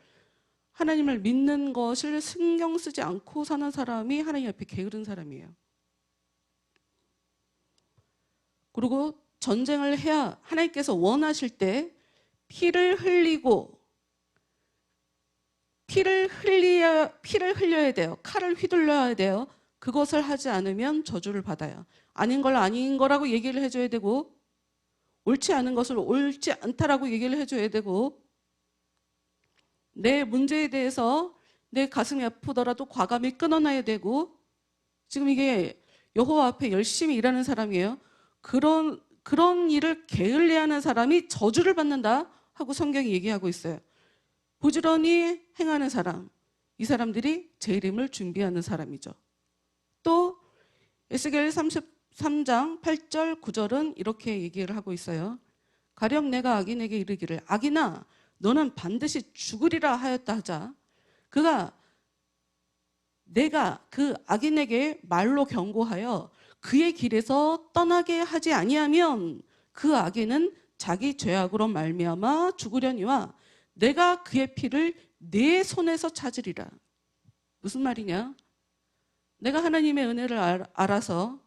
Speaker 3: 하나님을 믿는 것을 신경 쓰지 않고 사는 사람이 하나님 앞에 게으른 사람이에요. 그리고 전쟁을 해야 하나님께서 원하실 때 피를 흘려야 돼요. 칼을 휘둘러야 돼요. 그것을 하지 않으면 저주를 받아요. 아닌 걸 아닌 거라고 얘기를 해줘야 되고 옳지 않은 것을 옳지 않다라고 얘기를 해줘야 되고 내 문제에 대해서 내 가슴이 아프더라도 과감히 끊어놔야 되고 지금 이게 여호와 앞에 열심히 일하는 사람이에요. 그런 일을 게을리하는 사람이 저주를 받는다 하고 성경이 얘기하고 있어요. 부지런히 행하는 사람, 이 사람들이 재림을 준비하는 사람이죠. 또 에스겔 33장 8절 9절은 이렇게 얘기를 하고 있어요. 가령 내가 악인에게 이르기를 악인아 너는 반드시 죽으리라 하였다 하자 내가 그 악인에게 말로 경고하여 그의 길에서 떠나게 하지 아니하면 그 악인은 자기 죄악으로 말미암아 죽으려니와 내가 그의 피를 내 손에서 찾으리라. 무슨 말이냐? 내가 하나님의 은혜를 알아서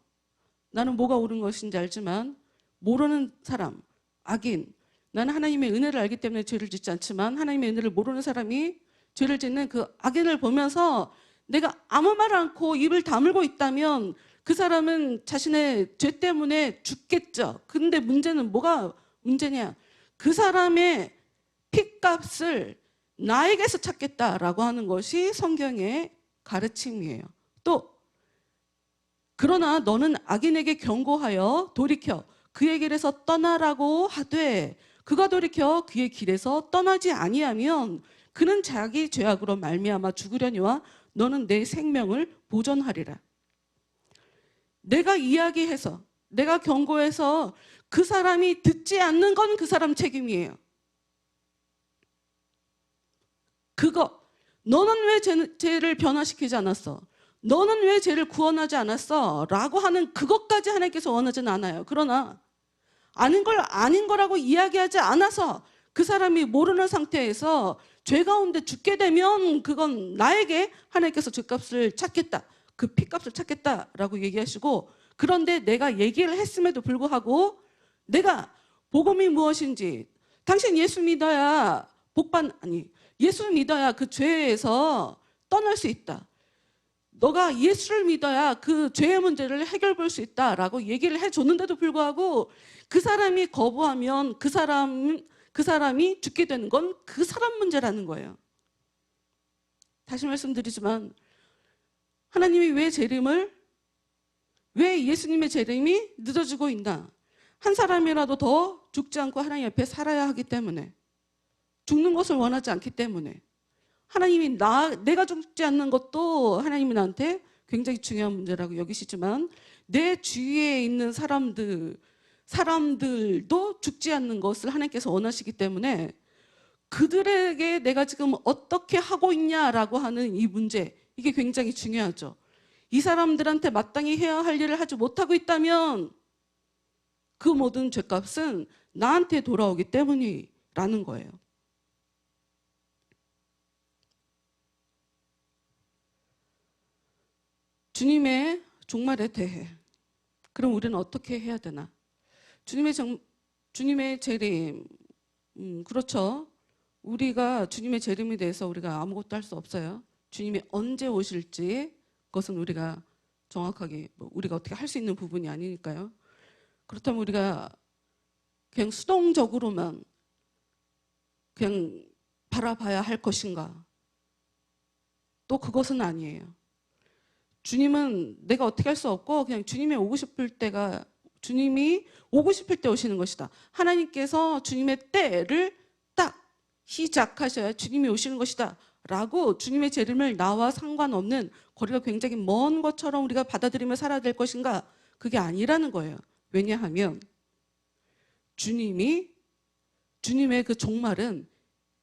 Speaker 3: 나는 뭐가 옳은 것인지 알지만 모르는 사람, 악인, 나는 하나님의 은혜를 알기 때문에 죄를 짓지 않지만 하나님의 은혜를 모르는 사람이 죄를 짓는 그 악인을 보면서 내가 아무 말 않고 입을 다물고 있다면 그 사람은 자신의 죄 때문에 죽겠죠. 근데 문제는 뭐가 문제냐? 그 사람의 핏값을 나에게서 찾겠다라고 하는 것이 성경의 가르침이에요. 또 그러나 너는 악인에게 경고하여 돌이켜 그의 길에서 떠나라고 하되 그가 돌이켜 그의 길에서 떠나지 아니하면 그는 자기 죄악으로 말미암아 죽으려니와 너는 내 생명을 보존하리라. 내가 이야기해서 내가 경고해서 그 사람이 듣지 않는 건 그 사람 책임이에요. 너는 왜 죄를 변화시키지 않았어? 너는 왜 죄를 구원하지 않았어? 라고 하는 그것까지 하나님께서 원하지는 않아요. 그러나 아닌 걸 아닌 거라고 이야기하지 않아서 그 사람이 모르는 상태에서 죄 가운데 죽게 되면 그건 나에게 하나님께서 죄값을 찾겠다. 그 피값을 찾겠다라고 얘기하시고 그런데 내가 얘기를 했음에도 불구하고 내가 복음이 무엇인지 당신 예수 믿어야 예수 믿어야 그 죄에서 떠날 수 있다. 너가 예수를 믿어야 그 죄의 문제를 해결해 볼 수 있다라고 얘기를 해줬는데도 불구하고 그 사람이 거부하면 그 사람이 죽게 되는 건 그 사람 문제라는 거예요. 다시 말씀드리지만 하나님이 왜 예수님의 재림이 늦어지고 있나? 한 사람이라도 더 죽지 않고 하나님 앞에 살아야 하기 때문에 죽는 것을 원하지 않기 때문에 하나님이 내가 죽지 않는 것도 하나님이 나한테 굉장히 중요한 문제라고 여기시지만 내 주위에 있는 사람들도 죽지 않는 것을 하나님께서 원하시기 때문에 그들에게 내가 지금 어떻게 하고 있냐라고 하는 이 문제 이게 굉장히 중요하죠. 이 사람들한테 마땅히 해야 할 일을 하지 못하고 있다면 그 모든 죄값은 나한테 돌아오기 때문이라는 거예요. 주님의 종말에 대해 그럼 우리는 어떻게 해야 되나? 주님의 재림 그렇죠. 우리가 주님의 재림에 대해서 우리가 아무것도 할 수 없어요. 주님이 언제 오실지 그것은 우리가 정확하게 우리가 어떻게 할 수 있는 부분이 아니니까요. 그렇다면 우리가 그냥 수동적으로만 그냥 바라봐야 할 것인가? 또 그것은 아니에요. 주님은 내가 어떻게 할 수 없고 그냥 주님이 오고 싶을 때 오시는 것이다. 하나님께서 주님의 때를 딱 시작하셔야 주님이 오시는 것이다 라고 주님의 재림을 나와 상관없는 거리가 굉장히 먼 것처럼 우리가 받아들이며 살아야 될 것인가? 그게 아니라는 거예요. 왜냐하면 주님의 그 종말은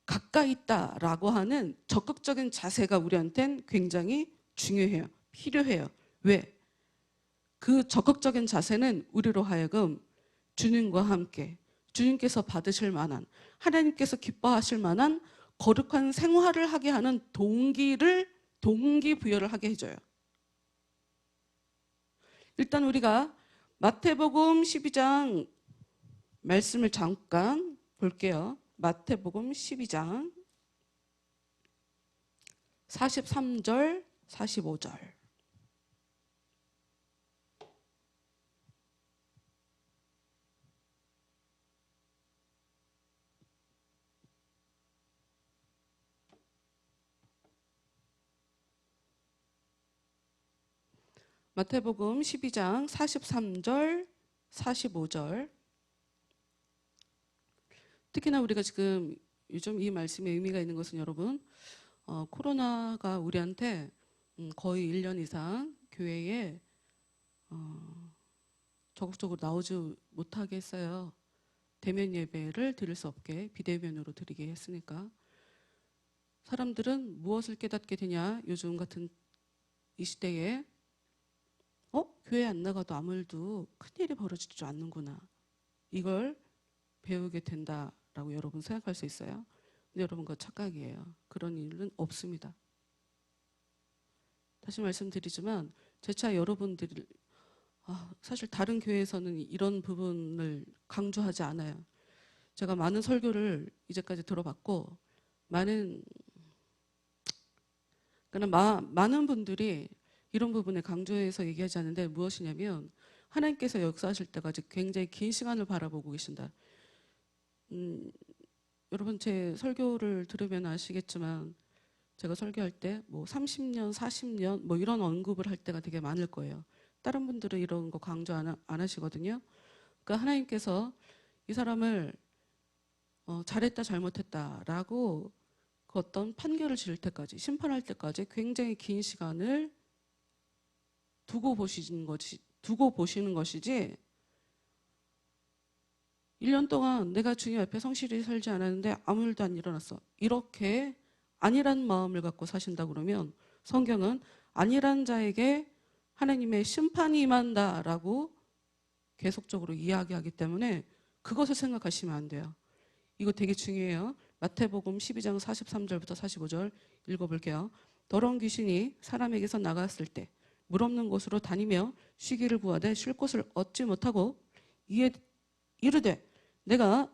Speaker 3: 가까이 있다라고 하는 적극적인 자세가 우리한테는 굉장히 중요해요. 필요해요. 왜? 그 적극적인 자세는 우리로 하여금 주님과 함께 주님께서 받으실 만한, 하나님께서 기뻐하실 만한 거룩한 생활을 하게 하는 동기부여를 하게 해줘요. 일단 우리가 마태복음 12장 말씀을 잠깐 볼게요. 마태복음 12장 43절 45절. 마태복음 12장 43절 45절. 특히나 우리가 지금 요즘 이 말씀에 의미가 있는 것은 여러분, 코로나가 우리한테 거의 1년 이상 교회에 적극적으로 나오지 못하게 했어요. 대면 예배를 드릴 수 없게 비대면으로 드리게 했으니까. 사람들은 무엇을 깨닫게 되냐? 요즘 같은 이 시대에 교회 안 나가도 아무 일도 큰일이 벌어지지 않는구나. 이걸 배우게 된다라고 여러분 생각할 수 있어요. 근데 여러분 그거 착각이에요. 그런 일은 없습니다. 다시 말씀드리지만 재차 여러분들이 사실 다른 교회에서는 이런 부분을 강조하지 않아요. 제가 많은 설교를 이제까지 들어봤고 많은 분들이 이런 부분에 강조해서 얘기하지 않는데 무엇이냐면 하나님께서 역사하실 때까지 굉장히 긴 시간을 바라보고 계신다. 여러분 제 설교를 들으면 아시겠지만 제가 설교할 때 뭐 30년, 40년 뭐 이런 언급을 할 때가 되게 많을 거예요. 다른 분들은 이런 거 강조 안 하시거든요. 그러니까 하나님께서 이 사람을 잘했다 잘못했다라고 그 어떤 판결을 지을 때까지, 심판할 때까지 굉장히 긴 시간을 두고 보시는 것이지 1년 동안 내가 주님 앞에 성실히 살지 않았는데 아무 일도 안 일어났어. 이렇게 아니란 마음을 갖고 사신다 그러면 성경은 아니란 자에게 하나님의 심판이 임한다라고 계속적으로 이야기하기 때문에 그것을 생각하시면 안 돼요. 이거 되게 중요해요. 마태복음 12장 43절부터 45절 읽어볼게요. 더러운 귀신이 사람에게서 나갔을 때 물 없는 곳으로 다니며 쉬기를 구하되 쉴 곳을 얻지 못하고 이에 이르되 내가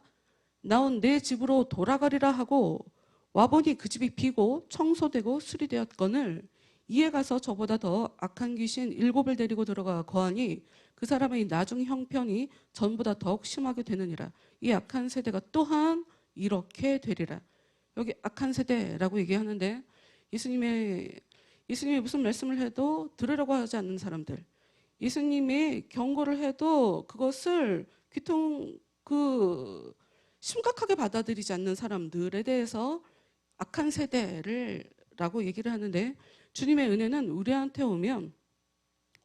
Speaker 3: 나온 내 집으로 돌아가리라 하고 와보니 그 집이 비고 청소되고 수리되었거늘 이에 가서 저보다 더 악한 귀신 7을 데리고 들어가 거하니 그 사람의 나중 형편이 전보다 더욱 심하게 되느니라. 이 악한 세대가 또한 이렇게 되리라. 여기 악한 세대라고 얘기하는데 예수님이 무슨 말씀을 해도 들으려고 하지 않는 사람들, 예수님이 경고를 해도 그것을 심각하게 받아들이지 않는 사람들에 대해서 악한 세대라고 얘기를 하는데, 주님의 은혜는 우리한테 오면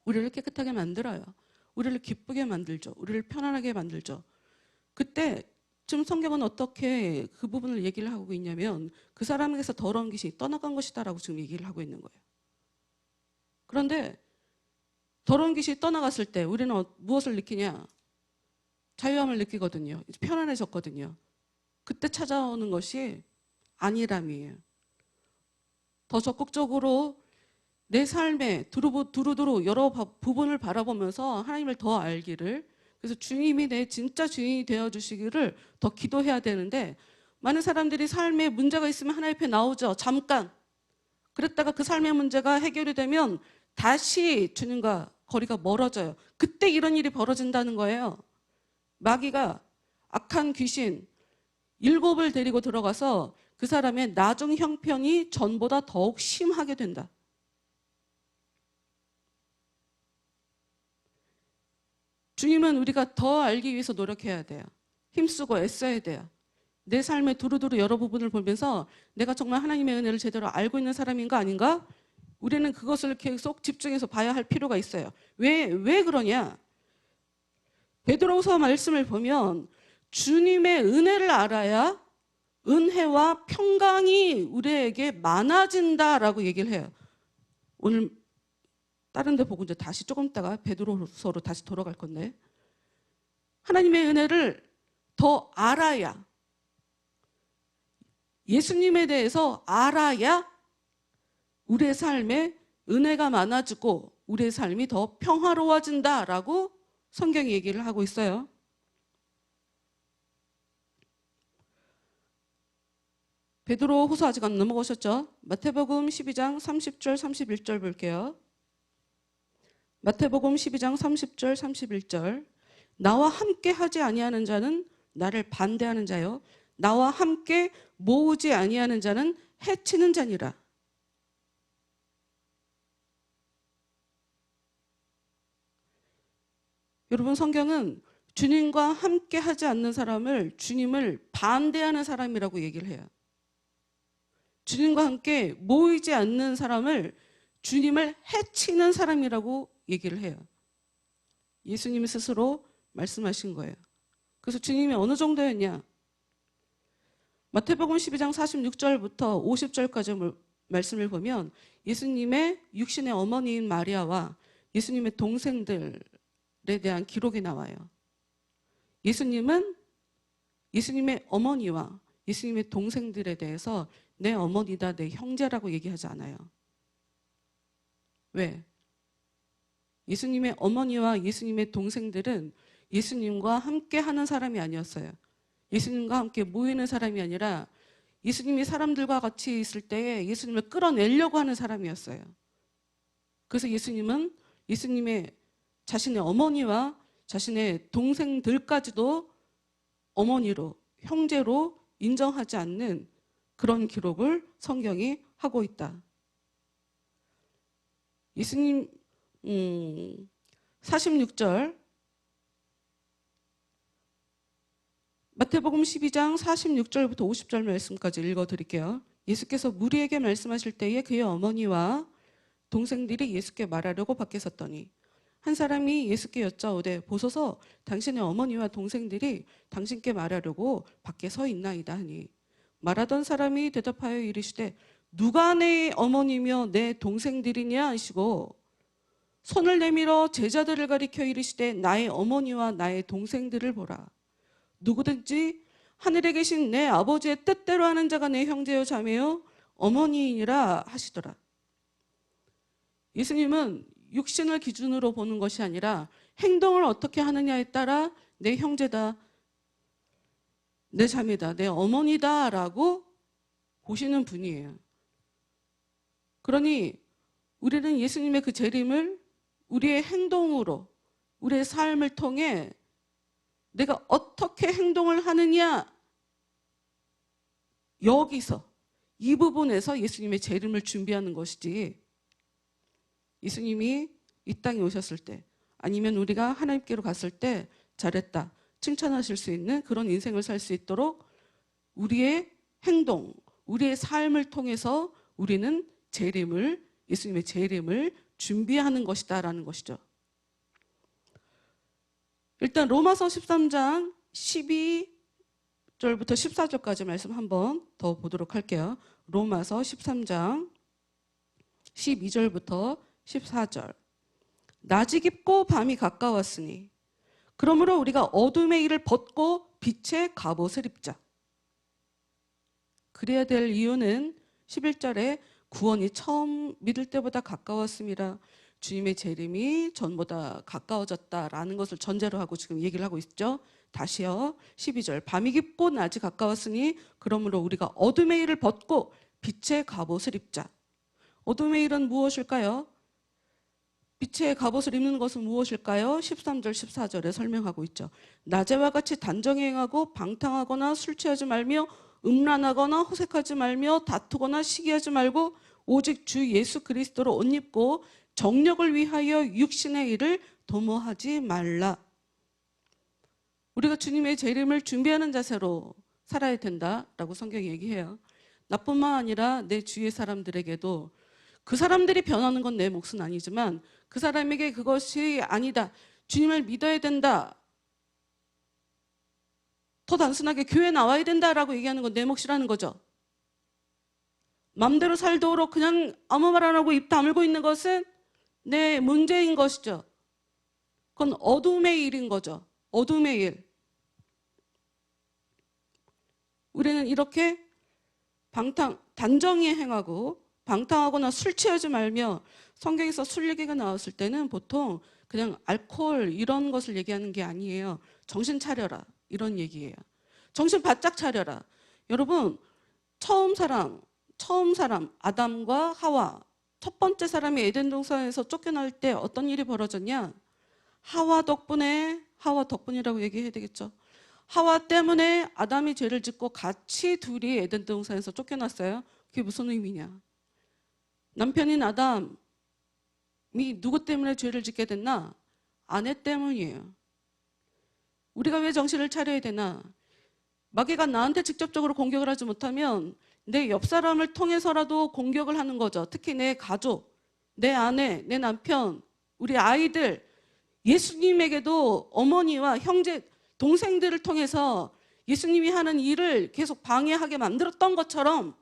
Speaker 3: 우리를 깨끗하게 만들어요. 우리를 기쁘게 만들죠. 우리를 편안하게 만들죠. 그때 지금 성경은 어떻게 그 부분을 얘기를 하고 있냐면 그 사람에게서 더러운 귀신이 떠나간 것이다라고 지금 얘기를 하고 있는 거예요. 그런데 더러운 귀신이 떠나갔을 때 우리는 무엇을 느끼냐? 자유함을 느끼거든요. 이제 편안해졌거든요. 그때 찾아오는 것이 안일함이에요. 더 적극적으로 내 삶에 두루두루 여러 부분을 바라보면서 하나님을 더 알기를, 그래서 주님이 내 진짜 주인이 되어주시기를 더 기도해야 되는데, 많은 사람들이 삶에 문제가 있으면 하나님 앞에 나오죠. 잠깐. 그랬다가 그 삶의 문제가 해결이 되면 다시 주님과 거리가 멀어져요. 그때 이런 일이 벌어진다는 거예요. 마귀가 악한 귀신 7을 데리고 들어가서 그 사람의 나중 형편이 전보다 더욱 심하게 된다. 주님은 우리가 더 알기 위해서 노력해야 돼요. 힘쓰고 애써야 돼요. 내 삶의 두루두루 여러 부분을 보면서 내가 정말 하나님의 은혜를 제대로 알고 있는 사람인가 아닌가? 우리는 그것을 계속 집중해서 봐야 할 필요가 있어요. 왜 그러냐? 베드로후서 말씀을 보면 주님의 은혜를 알아야 은혜와 평강이 우리에게 많아진다라고 얘기를 해요. 오늘 다른 데 보고 이제 다시 조금 있다가 베드로서로 다시 돌아갈 건데, 하나님의 은혜를 더 알아야, 예수님에 대해서 알아야 우리의 삶에 은혜가 많아지고 우리의 삶이 더 평화로워진다라고 성경이 얘기를 하고 있어요. 베드로 후서 아직 안 넘어가셨죠? 마태복음 12장 30절 31절 볼게요. 마태복음 12장 30절 31절. 나와 함께 하지 아니하는 자는 나를 반대하는 자요, 나와 함께 모으지 아니하는 자는 해치는 자니라. 여러분, 성경은 주님과 함께 하지 않는 사람을 주님을 반대하는 사람이라고 얘기를 해요. 주님과 함께 모이지 않는 사람을 주님을 해치는 사람이라고 얘기를 해요. 예수님이 스스로 말씀하신 거예요. 그래서 주님이 어느 정도였냐? 마태복음 12장 46절부터 50절까지 말씀을 보면 예수님의 육신의 어머니인 마리아와 예수님의 동생들에 대한 기록이 나와요. 예수님은 예수님의 어머니와 예수님의 동생들에 대해서 내 어머니다, 내 형제라고 얘기하지 않아요. 왜? 예수님의 어머니와 예수님의 동생들은 예수님과 함께 하는 사람이 아니었어요. 예수님과 함께 모이는 사람이 아니라 예수님이 사람들과 같이 있을 때에 예수님을 끌어내려고 하는 사람이었어요. 그래서 예수님은 예수님의 자신의 어머니와 자신의 동생들까지도 어머니로, 형제로 인정하지 않는 그런 기록을 성경이 하고 있다. 예수님 46절, 마태복음 12장 46절부터 50절 말씀까지 읽어드릴게요. 예수께서 무리에게 말씀하실 때에 그의 어머니와 동생들이 예수께 말하려고 밖에 섰더니 한 사람이 예수께 여짜오되 보소서 당신의 어머니와 동생들이 당신께 말하려고 밖에 서 있나이다 하니, 말하던 사람이 대답하여 이르시되 누가 내 어머니며 내 동생들이냐 하시고 손을 내밀어 제자들을 가리켜 이르시되 나의 어머니와 나의 동생들을 보라. 누구든지 하늘에 계신 내 아버지의 뜻대로 하는 자가 내 형제요 자매요 어머니이니라 하시더라. 예수님은 육신을 기준으로 보는 것이 아니라 행동을 어떻게 하느냐에 따라 내 형제다, 내 자매다, 내 어머니다라고 보시는 분이에요. 그러니 우리는 예수님의 그 재림을 우리의 행동으로, 우리의 삶을 통해 내가 어떻게 행동을 하느냐, 여기서 이 부분에서 예수님의 재림을 준비하는 것이지, 예수님이 이 땅에 오셨을 때 아니면 우리가 하나님께로 갔을 때 잘했다, 칭찬하실 수 있는 그런 인생을 살 수 있도록 우리의 행동, 우리의 삶을 통해서 우리는 재림을, 예수님의 재림을 준비하는 것이다라는 것이죠. 일단 로마서 13장 12절부터 14절까지 말씀 한번 더 보도록 할게요. 로마서 13장 12절부터 14절. 낮이 깊고 밤이 가까웠으니 그러므로 우리가 어둠의 일을 벗고 빛의 갑옷을 입자. 그래야 될 이유는 11절에 구원이 처음 믿을 때보다 가까웠습니다. 주님의 재림이 전보다 가까워졌다라는 것을 전제로 하고 지금 얘기를 하고 있죠. 다시요. 12절. 밤이 깊고 낮이 가까웠으니 그러므로 우리가 어둠의 일을 벗고 빛의 갑옷을 입자. 어둠의 일은 무엇일까요? 빛의 갑옷을 입는 것은 무엇일까요? 13절, 14절에 설명하고 있죠. 낮에와 같이 단정히 행하고 방탕하거나 술 취하지 말며 음란하거나 호색하지 말며 다투거나 시기하지 말고 오직 주 예수 그리스도로 옷 입고 정력을 위하여 육신의 일을 도모하지 말라. 우리가 주님의 재림을 준비하는 자세로 살아야 된다라고 성경이 얘기해요. 나뿐만 아니라 내 주위의 사람들에게도 그 사람들이 변하는 건 내 몫은 아니지만 그 사람에게 그것이 아니다, 주님을 믿어야 된다, 더 단순하게 교회 나와야 된다라고 얘기하는 건 내 몫이라는 거죠. 맘대로 살도록 그냥 아무 말 안 하고 입 다물고 있는 것은 내 문제인 것이죠. 그건 어둠의 일인 거죠. 어둠의 일. 우리는 이렇게 단정히 행하고 방탕하거나 술 취하지 말며, 성경에서 술 얘기가 나왔을 때는 보통 그냥 알코올 이런 것을 얘기하는 게 아니에요. 정신 차려라 이런 얘기예요. 정신 바짝 차려라. 여러분, 처음 사람 아담과 하와, 첫 번째 사람이 에덴 동산에서 쫓겨날 때 어떤 일이 벌어졌냐? 하와 덕분이라고 얘기해야 되겠죠. 하와 때문에 아담이 죄를 짓고 같이 둘이 에덴 동산에서 쫓겨났어요. 그게 무슨 의미냐? 남편인 아담이 누구 때문에 죄를 짓게 됐나? 아내 때문이에요. 우리가 왜 정신을 차려야 되나? 마귀가 나한테 직접적으로 공격을 하지 못하면 내 옆 사람을 통해서라도 공격을 하는 거죠. 특히 내 가족, 내 아내, 내 남편, 우리 아이들, 예수님에게도 어머니와 형제, 동생들을 통해서 예수님이 하는 일을 계속 방해하게 만들었던 것처럼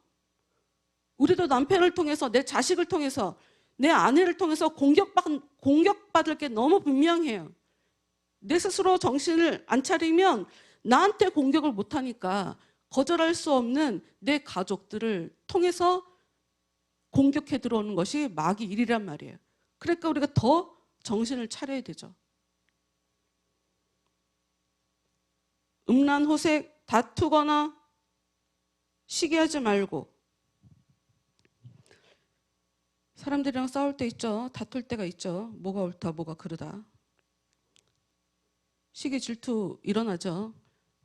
Speaker 3: 우리도 남편을 통해서, 내 자식을 통해서, 내 아내를 통해서 공격받을 게 너무 분명해요. 내 스스로 정신을 안 차리면 나한테 공격을 못하니까 거절할 수 없는 내 가족들을 통해서 공격해 들어오는 것이 마귀 일이란 말이에요. 그러니까 우리가 더 정신을 차려야 되죠. 음란호색, 다투거나 시기하지 말고. 사람들이랑 싸울 때 있죠. 다툴 때가 있죠. 뭐가 옳다, 뭐가 그르다. 시기, 질투 일어나죠.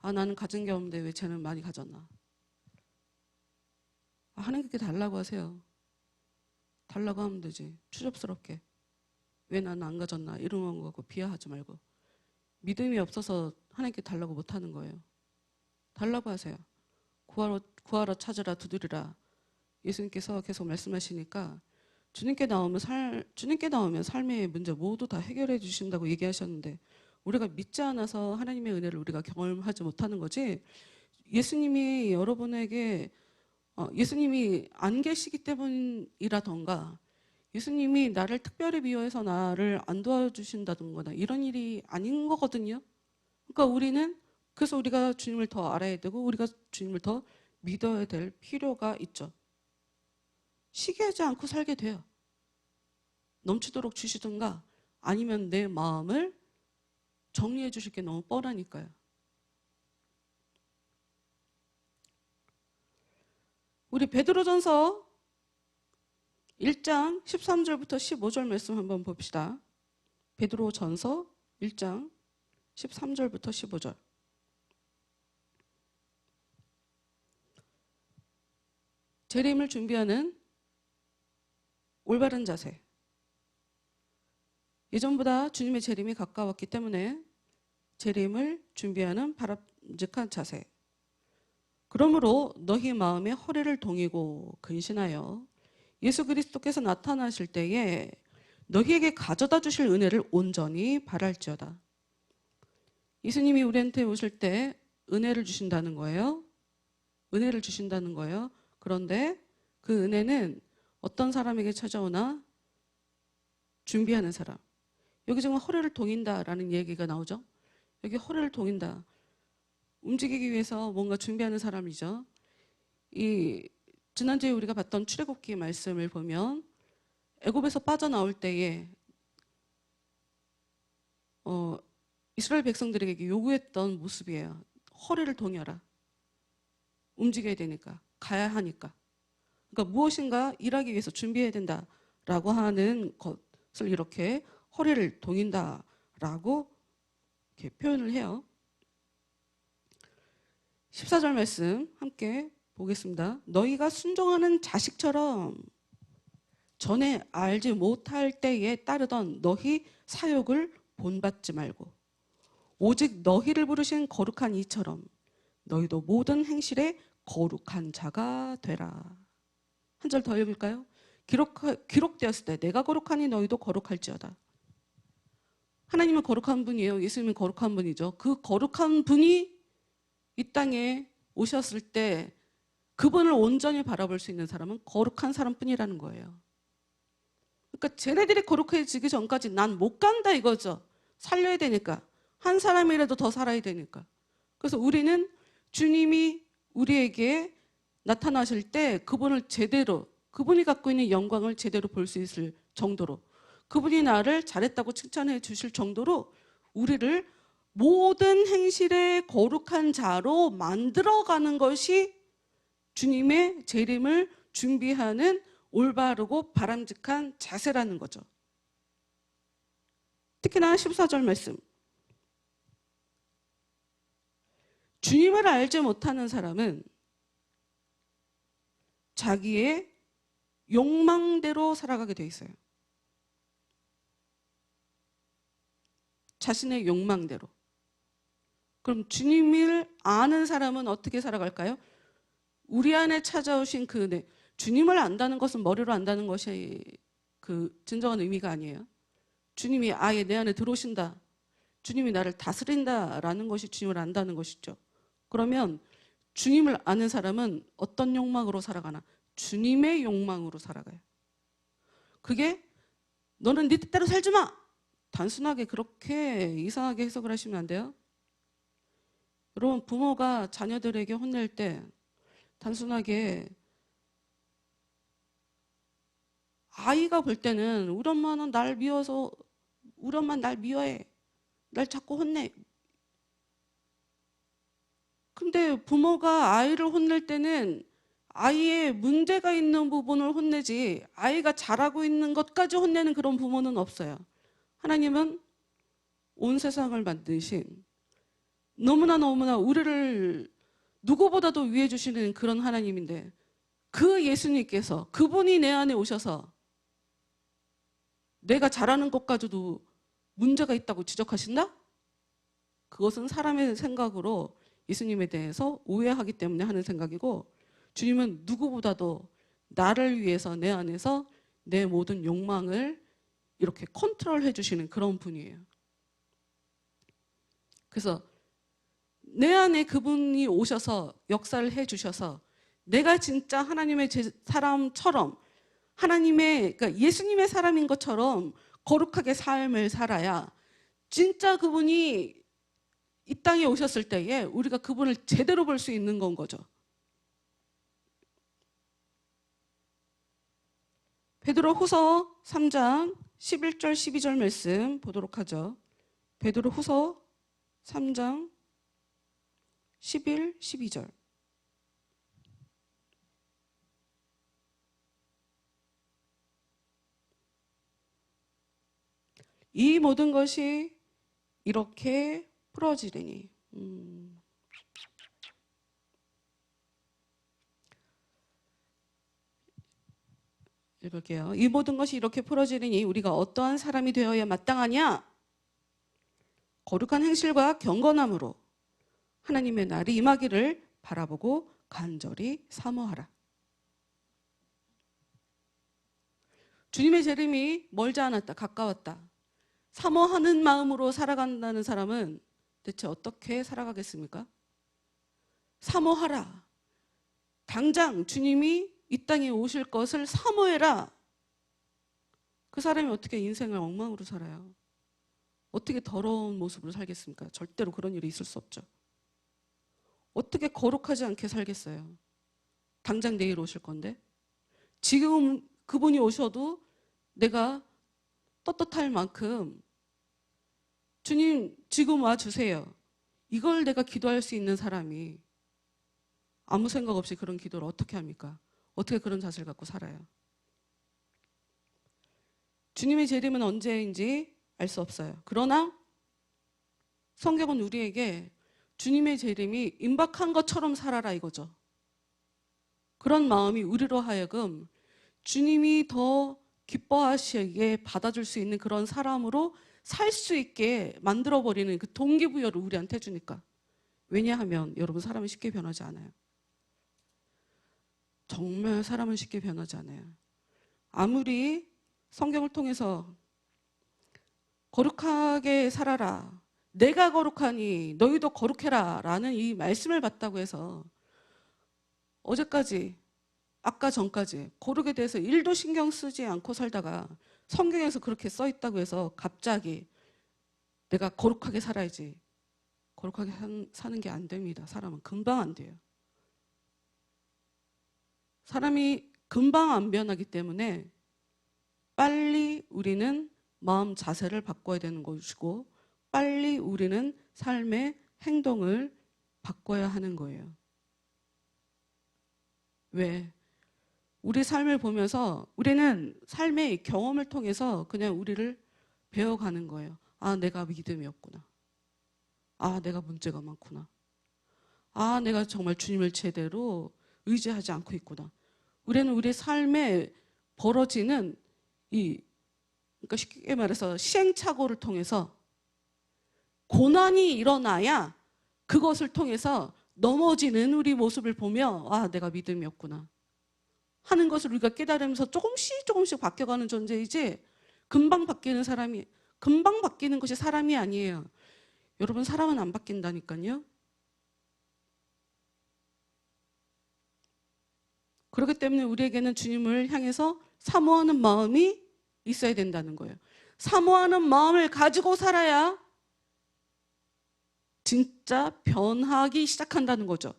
Speaker 3: 아, 나는 가진 게 없는데 왜 쟤는 많이 가졌나. 하나님께 달라고 하세요. 달라고 하면 되지. 추접스럽게. 왜 나는 안 가졌나 이런 거 갖고 비하하지 말고. 믿음이 없어서 하나님께 달라고 못하는 거예요. 달라고 하세요. 구하러 찾으라 두드리라. 예수님께서 계속 말씀하시니까 주님께 나오면 삶의 문제 모두 다 해결해 주신다고 얘기하셨는데 우리가 믿지 않아서 하나님의 은혜를 우리가 경험하지 못하는 거지. 예수님이 여러분에게 예수님이 안 계시기 때문이라던가 예수님이 나를 특별히 미워해서 나를 안 도와주신다던가 이런 일이 아닌 거거든요. 그러니까 우리는 그래서 우리가 주님을 더 알아야 되고 우리가 주님을 더 믿어야 될 필요가 있죠. 시기하지 않고 살게 돼요. 넘치도록 주시든가 아니면 내 마음을 정리해 주실 게 너무 뻔하니까요. 우리 베드로전서 1장 13절부터 15절 말씀 한번 봅시다. 베드로전서 1장 13절부터 15절. 재림을 준비하는 올바른 자세. 예전보다 주님의 재림이 가까웠기 때문에 재림을 준비하는 바람직한 자세. 그러므로 너희 마음에 허리를 동이고 근신하여 예수 그리스도께서 나타나실 때에 너희에게 가져다 주실 은혜를 온전히 바랄지어다. 예수님이 우리한테 오실 때 은혜를 주신다는 거예요. 은혜를 주신다는 거예요. 그런데 그 은혜는 어떤 사람에게 찾아오나? 준비하는 사람. 여기 지금 허리를 동인다라는 얘기가 나오죠. 여기 허리를 동인다. 움직이기 위해서 뭔가 준비하는 사람이죠. 지난주에 우리가 봤던 출애굽기 말씀을 보면 애굽에서 빠져나올 때에 이스라엘 백성들에게 요구했던 모습이에요. 허리를 동여라. 움직여야 되니까. 가야 하니까. 그러니까 무엇인가 일하기 위해서 준비해야 된다라고 하는 것을 이렇게 허리를 동인다라고 이렇게 표현을 해요. 14절 말씀 함께 보겠습니다. 너희가 순종하는 자식처럼 전에 알지 못할 때에 따르던 너희 사욕을 본받지 말고 오직 너희를 부르신 거룩한 이처럼 너희도 모든 행실에 거룩한 자가 되라. 한 절 더 읽을까요? 기록되었을 때 내가 거룩하니 너희도 거룩할지어다. 하나님은 거룩한 분이에요. 예수님은 거룩한 분이죠. 그 거룩한 분이 이 땅에 오셨을 때 그분을 온전히 바라볼 수 있는 사람은 거룩한 사람뿐이라는 거예요. 그러니까 쟤네들이 거룩해지기 전까지 난 못 간다 이거죠. 살려야 되니까. 한 사람이라도 더 살아야 되니까. 그래서 우리는 주님이 우리에게 나타나실 때 그분을 제대로, 그분이 갖고 있는 영광을 제대로 볼 수 있을 정도로, 그분이 나를 잘했다고 칭찬해 주실 정도로 우리를 모든 행실의 거룩한 자로 만들어가는 것이 주님의 재림을 준비하는 올바르고 바람직한 자세라는 거죠. 특히나 14절 말씀. 주님을 알지 못하는 사람은 자기의 욕망대로 살아가게 돼 있어요. 자신의 욕망대로. 그럼 주님을 아는 사람은 어떻게 살아갈까요? 우리 안에 찾아오신 그 은혜. 주님을 안다는 것은 머리로 안다는 것이 그 진정한 의미가 아니에요. 주님이 아예 내 안에 들어오신다. 주님이 나를 다스린다라는 것이 주님을 안다는 것이죠. 그러면 주님을 아는 사람은 어떤 욕망으로 살아가나? 주님의 욕망으로 살아가요. 그게 너는 네 뜻대로 살지 마. 단순하게 그렇게 이상하게 해석을 하시면 안 돼요. 여러분, 부모가 자녀들에게 혼낼 때 단순하게 아이가 볼 때는 우리 엄마는 날 미워서, 우리 엄마는 날 미워해. 날 자꾸 혼내. 근데 부모가 아이를 혼낼 때는 아이의 문제가 있는 부분을 혼내지 아이가 잘하고 있는 것까지 혼내는 그런 부모는 없어요. 하나님은 온 세상을 만드신 너무나 우리를 누구보다도 위해 주시는 그런 하나님인데 그 예수님께서 그분이 내 안에 오셔서 내가 잘하는 것까지도 문제가 있다고 지적하신다? 그것은 사람의 생각으로 예수님에 대해서 오해하기 때문에 하는 생각이고 주님은 누구보다도 나를 위해서 내 안에서 내 모든 욕망을 이렇게 컨트롤해 주시는 그런 분이에요. 그래서 내 안에 그분이 오셔서 역사를 해 주셔서 내가 진짜 하나님의 사람처럼 하나님의, 그러니까 예수님의 사람인 것처럼 거룩하게 삶을 살아야 진짜 그분이 이 땅에 오셨을 때에 우리가 그분을 제대로 볼 수 있는 건 거죠. 베드로후서 3장 11절 12절 말씀 보도록 하죠. 베드로후서 3장 11, 12절. 이 모든 것이 이렇게 풀어지리니. 읽을게요. 이 모든 것이 이렇게 풀어지리니 우리가 어떠한 사람이 되어야 마땅하냐? 거룩한 행실과 경건함으로 하나님의 날이 임하기를 바라보고 간절히 사모하라. 주님의 재림이 멀지 않았다, 가까웠다. 사모하는 마음으로 살아간다는 사람은 대체 어떻게 살아가겠습니까? 사모하라. 당장 주님이 이 땅에 오실 것을 사모해라. 그 사람이 어떻게 인생을 엉망으로 살아요? 어떻게 더러운 모습으로 살겠습니까? 절대로 그런 일이 있을 수 없죠. 어떻게 거룩하지 않게 살겠어요? 당장 내일 오실 건데 지금 그분이 오셔도 내가 떳떳할 만큼 주님 지금 와주세요. 이걸 내가 기도할 수 있는 사람이 아무 생각 없이 그런 기도를 어떻게 합니까? 어떻게 그런 자세를 갖고 살아요? 주님의 재림은 언제인지 알 수 없어요. 그러나 성경은 우리에게 주님의 재림이 임박한 것처럼 살아라 이거죠. 그런 마음이 우리로 하여금 주님이 더 기뻐하시게 받아줄 수 있는 그런 사람으로 살 수 있게 만들어버리는 그 동기부여를 우리한테 주니까. 왜냐하면 여러분, 사람은 쉽게 변하지 않아요. 정말 사람은 쉽게 변하지 않아요. 아무리 성경을 통해서 거룩하게 살아라, 내가 거룩하니 너희도 거룩해라 라는 이 말씀을 받다고 해서 어제까지, 아까 전까지 거룩에 대해서 1도 신경 쓰지 않고 살다가 성경에서 그렇게 써 있다고 해서 갑자기 내가 거룩하게 살아야지. 거룩하게 사는 게 안 됩니다. 사람은 금방 안 돼요. 사람이 금방 안 변하기 때문에 빨리 우리는 마음 자세를 바꿔야 되는 것이고 빨리 우리는 삶의 행동을 바꿔야 하는 거예요. 왜? 우리 삶을 보면서 우리는 삶의 경험을 통해서 그냥 우리를 배워가는 거예요. 아, 내가 믿음이 없구나. 아, 내가 문제가 많구나. 아, 내가 정말 주님을 제대로 의지하지 않고 있구나. 우리는 우리 삶에 벌어지는 그러니까 쉽게 말해서 시행착오를 통해서 고난이 일어나야 그것을 통해서 넘어지는 우리 모습을 보며 아, 내가 믿음이 없구나 하는 것을 우리가 깨달으면서 조금씩 바뀌어가는 존재이지 금방 바뀌는 것이 사람이 아니에요. 여러분, 사람은 안 바뀐다니까요. 그렇기 때문에 우리에게는 주님을 향해서 사모하는 마음이 있어야 된다는 거예요. 사모하는 마음을 가지고 살아야 진짜 변하기 시작한다는 거죠.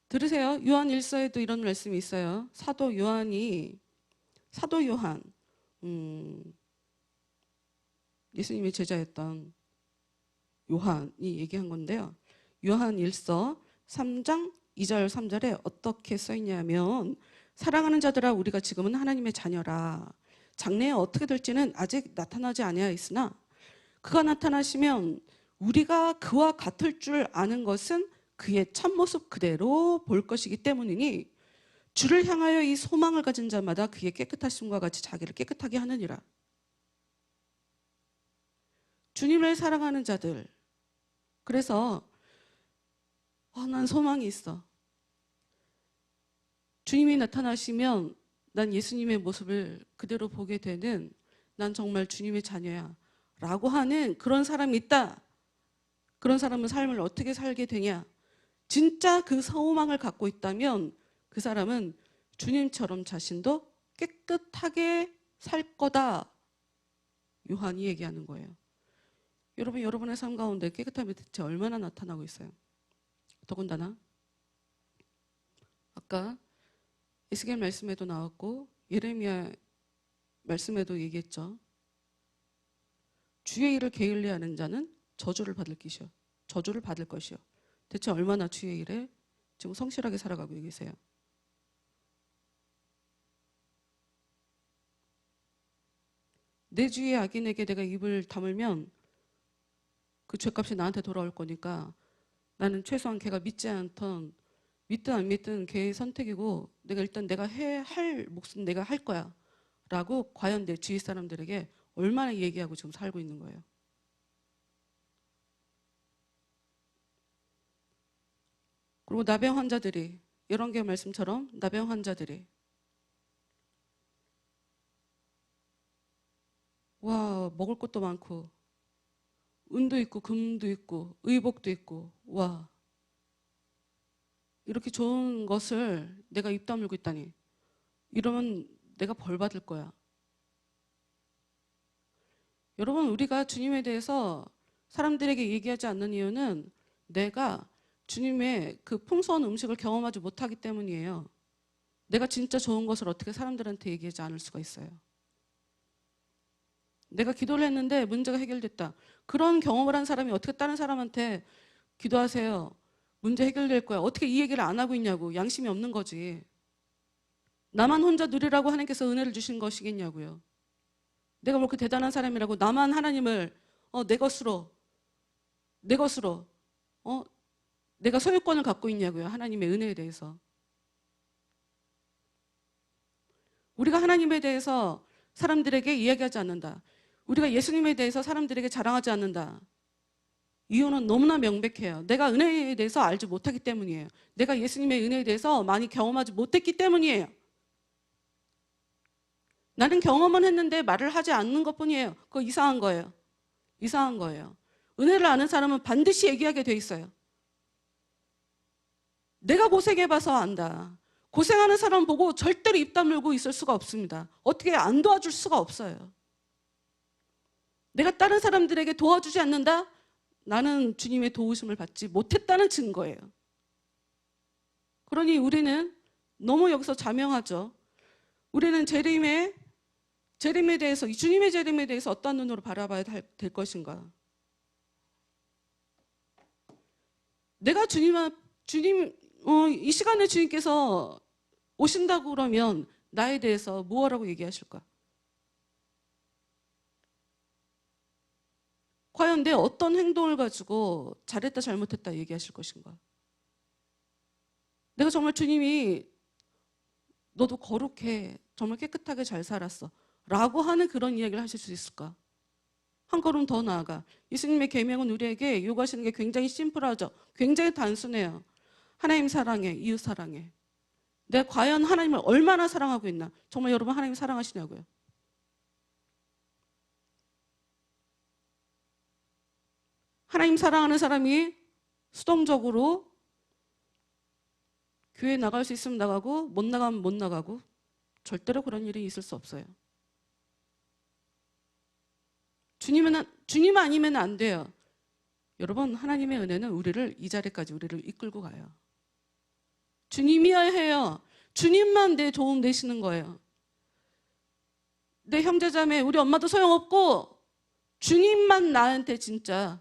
Speaker 3: 들으세요. 요한 1서에도 이런 말씀이 있어요. 사도 요한 예수님의 제자였던 요한이 얘기한 건데요. 요한 1서 3장 2절 3절에 어떻게 써있냐면 사랑하는 자들아 우리가 지금은 하나님의 자녀라. 장래에 어떻게 될지는 아직 나타나지 아니하였으나 그가 나타나시면 우리가 그와 같을 줄 아는 것은 그의 참모습 그대로 볼 것이기 때문이니 주를 향하여 이 소망을 가진 자마다 그의 깨끗하심과 같이 자기를 깨끗하게 하느니라. 주님을 사랑하는 자들, 그래서 난 소망이 있어. 주님이 나타나시면 난 예수님의 모습을 그대로 보게 되는, 난 정말 주님의 자녀야 라고 하는 그런 사람이 있다. 그런 사람은 삶을 어떻게 살게 되냐? 진짜 그 소망을 갖고 있다면 그 사람은 주님처럼 자신도 깨끗하게 살 거다. 요한이 얘기하는 거예요. 여러분, 여러분의 삶 가운데 깨끗함이 대체 얼마나 나타나고 있어요? 더군다나 아까 에스겔 말씀에도 나왔고 예레미야 말씀에도 얘기했죠. 주의 일을 게을리하는 자는 저주를 받을 것이요. 대체 얼마나 주의 일에 지금 성실하게 살아가고 계세요? 내 주위의 악인에게 내가 입을 다물면 그 죄값이 나한테 돌아올 거니까 나는 최소한 걔가 믿든 안 믿든 걔의 선택이고 내가 할 몫은 내가 할 거야 라고 과연 내 주위 사람들에게 얼마나 얘기하고 지금 살고 있는 거예요. 그리고 나병 환자들이, 열왕기의 말씀처럼 나병 환자들이 와, 먹을 것도 많고 은도 있고 금도 있고 의복도 있고, 와, 이렇게 좋은 것을 내가 입 다물고 있다니, 이러면 내가 벌 받을 거야. 여러분, 우리가 주님에 대해서 사람들에게 얘기하지 않는 이유는 내가 주님의 그 풍성한 음식을 경험하지 못하기 때문이에요. 내가 진짜 좋은 것을 어떻게 사람들한테 얘기하지 않을 수가 있어요. 내가 기도를 했는데 문제가 해결됐다. 그런 경험을 한 사람이 어떻게 다른 사람한테 기도하세요, 문제 해결될 거야, 어떻게 이 얘기를 안 하고 있냐고. 양심이 없는 거지. 나만 혼자 누리라고 하나님께서 은혜를 주신 것이겠냐고요. 내가 뭐 그 대단한 사람이라고 나만 하나님을 내 것으로 내가 소유권을 갖고 있냐고요. 하나님의 은혜에 대해서. 우리가 하나님에 대해서 사람들에게 이야기하지 않는다. 우리가 예수님에 대해서 사람들에게 자랑하지 않는다. 이유는 너무나 명백해요. 내가 은혜에 대해서 알지 못하기 때문이에요. 내가 예수님의 은혜에 대해서 많이 경험하지 못했기 때문이에요. 나는 경험은 했는데 말을 하지 않는 것뿐이에요. 그거 이상한 거예요. 이상한 거예요. 은혜를 아는 사람은 반드시 얘기하게 돼 있어요. 내가 고생해봐서 안다. 고생하는 사람 보고 절대로 입 다물고 있을 수가 없습니다. 어떻게 안 도와줄 수가 없어요. 내가 다른 사람들에게 도와주지 않는다? 나는 주님의 도우심을 받지 못했다는 증거예요. 그러니 우리는 너무 여기서 자명하죠. 우리는 재림에 대해서, 주님의 재림에 대해서 어떤 눈으로 바라봐야 될 것인가? 내가 이 시간에 주님께서 오신다고 그러면 나에 대해서 무엇라고 얘기하실까? 과연 내 어떤 행동을 가지고 잘했다 잘못했다 얘기하실 것인가? 내가 정말 주님이 너도 거룩해, 정말 깨끗하게 잘 살았어 라고 하는 그런 이야기를 하실 수 있을까? 한 걸음 더 나아가 예수님의 계명은 우리에게 요구하시는 게 굉장히 심플하죠. 굉장히 단순해요. 하나님 사랑해, 이웃 사랑해. 내가 과연 하나님을 얼마나 사랑하고 있나? 정말 여러분 하나님 사랑하시냐고요? 하나님 사랑하는 사람이 수동적으로 교회 나갈 수 있으면 나가고 못 나가면 못 나가고 절대로 그런 일이 있을 수 없어요. 주님 아니면 안 돼요. 여러분 하나님의 은혜는 우리를 이 자리까지 우리를 이끌고 가요. 주님이어야 해요. 주님만 내 도움 되시는 거예요. 내 형제자매 우리 엄마도 소용없고 주님만 나한테 진짜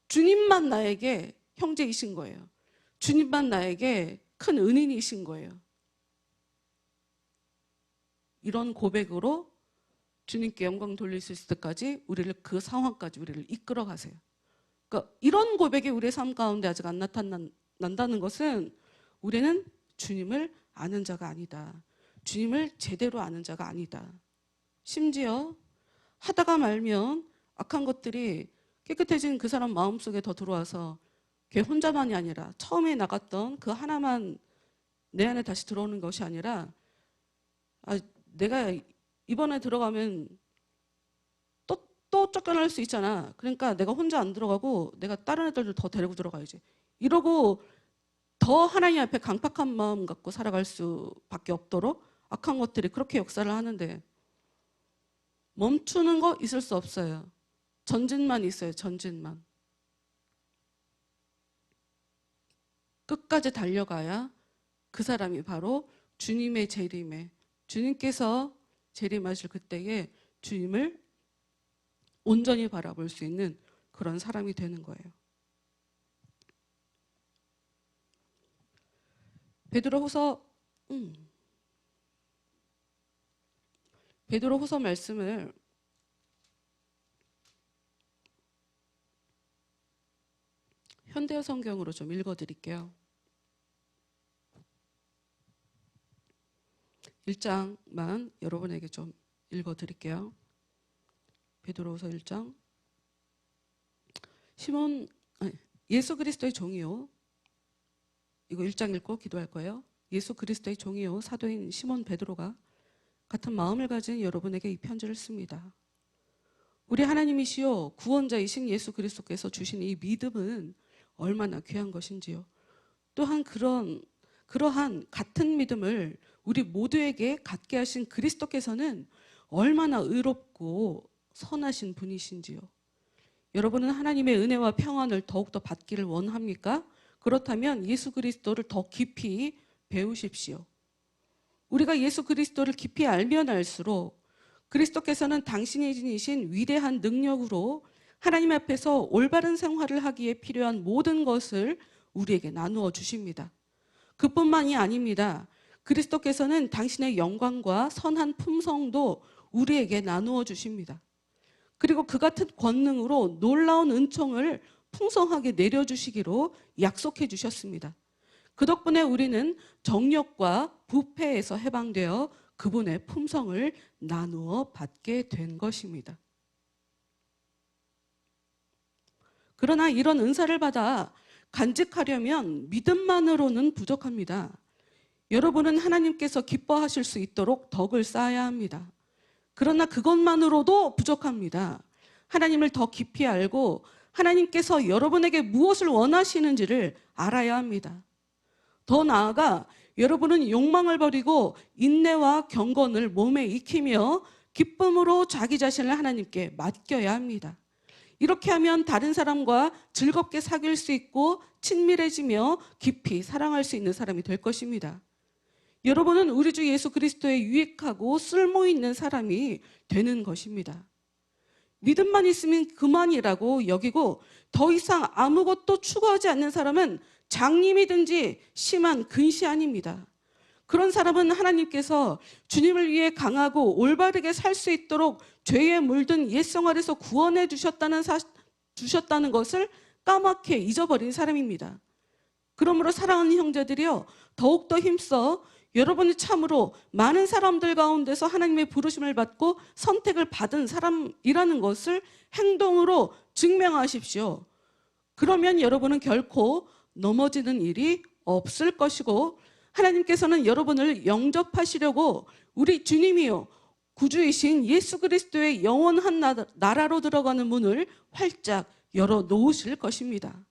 Speaker 3: 주님만 나에게 형제이신 거예요. 주님만 나에게 큰 은인이신 거예요. 이런 고백으로 주님께 영광 돌릴 수 있을 때까지 우리를 그 상황까지 우리를 이끌어 가세요. 그러니까 이런 고백이 우리의 삶 가운데 아직 안 나타난다는 것은 우리는 주님을 아는 자가 아니다. 주님을 제대로 아는 자가 아니다. 심지어 하다가 말면 악한 것들이 깨끗해진 그 사람 마음속에 더 들어와서 걔 혼자만이 아니라 처음에 나갔던 그 하나만 내 안에 다시 들어오는 것이 아니라 내가 이번에 들어가면 또 쫓겨날 수 있잖아. 그러니까 내가 혼자 안 들어가고 내가 다른 애들도 더 데리고 들어가야지. 이러고 더 하나님 앞에 강팍한 마음 갖고 살아갈 수밖에 없도록 악한 것들이 그렇게 역사를 하는데 멈추는 거 있을 수 없어요. 전진만 있어요. 전진만. 끝까지 달려가야 그 사람이 바로 주님의 재림에 주님께서 재림하실 그때에 주님을 온전히 바라볼 수 있는 그런 사람이 되는 거예요. 베드로후서 말씀을 현대어 성경으로 좀 읽어드릴게요. 1장만 여러분에게 좀 읽어드릴게요. 베드로후서 1장. 예수 그리스도의 종이요. 이거 1장 읽고 기도할 거예요. 예수 그리스도의 종이요 사도인 시몬 베드로가 같은 마음을 가진 여러분에게 이 편지를 씁니다. 우리 하나님이시요 구원자이신 예수 그리스도께서 주신 이 믿음은 얼마나 귀한 것인지요. 또한 그러한 같은 믿음을 우리 모두에게 갖게 하신 그리스도께서는 얼마나 의롭고 선하신 분이신지요. 여러분은 하나님의 은혜와 평안을 더욱더 받기를 원합니까? 그렇다면 예수 그리스도를 더 깊이 배우십시오. 우리가 예수 그리스도를 깊이 알면 알수록 그리스도께서는 당신이 지니신 위대한 능력으로 하나님 앞에서 올바른 생활을 하기에 필요한 모든 것을 우리에게 나누어 주십니다. 그뿐만이 아닙니다. 그리스도께서는 당신의 영광과 선한 품성도 우리에게 나누어 주십니다. 그리고 그 같은 권능으로 놀라운 은총을 풍성하게 내려주시기로 약속해 주셨습니다. 그 덕분에 우리는 정욕과 부패에서 해방되어 그분의 품성을 나누어 받게 된 것입니다. 그러나 이런 은사를 받아 간직하려면 믿음만으로는 부족합니다. 여러분은 하나님께서 기뻐하실 수 있도록 덕을 쌓아야 합니다. 그러나 그것만으로도 부족합니다. 하나님을 더 깊이 알고 하나님께서 여러분에게 무엇을 원하시는지를 알아야 합니다. 더 나아가 여러분은 욕망을 버리고 인내와 경건을 몸에 익히며 기쁨으로 자기 자신을 하나님께 맡겨야 합니다. 이렇게 하면 다른 사람과 즐겁게 사귈 수 있고 친밀해지며 깊이 사랑할 수 있는 사람이 될 것입니다. 여러분은 우리 주 예수 그리스도의 유익하고 쓸모 있는 사람이 되는 것입니다. 믿음만 있으면 그만이라고 여기고 더 이상 아무것도 추구하지 않는 사람은 장님이든지 심한 근시안입니다. 그런 사람은 하나님께서 주님을 위해 강하고 올바르게 살 수 있도록 죄에 물든 옛 생활에서 구원해 주셨다는 것을 까맣게 잊어버린 사람입니다. 그러므로 사랑하는 형제들이여, 더욱더 힘써 여러분이 참으로 많은 사람들 가운데서 하나님의 부르심을 받고 선택을 받은 사람이라는 것을 행동으로 증명하십시오. 그러면 여러분은 결코 넘어지는 일이 없을 것이고, 하나님께서는 여러분을 영접하시려고 우리 주님이요 구주이신 예수 그리스도의 영원한 나라로 들어가는 문을 활짝 열어 놓으실 것입니다.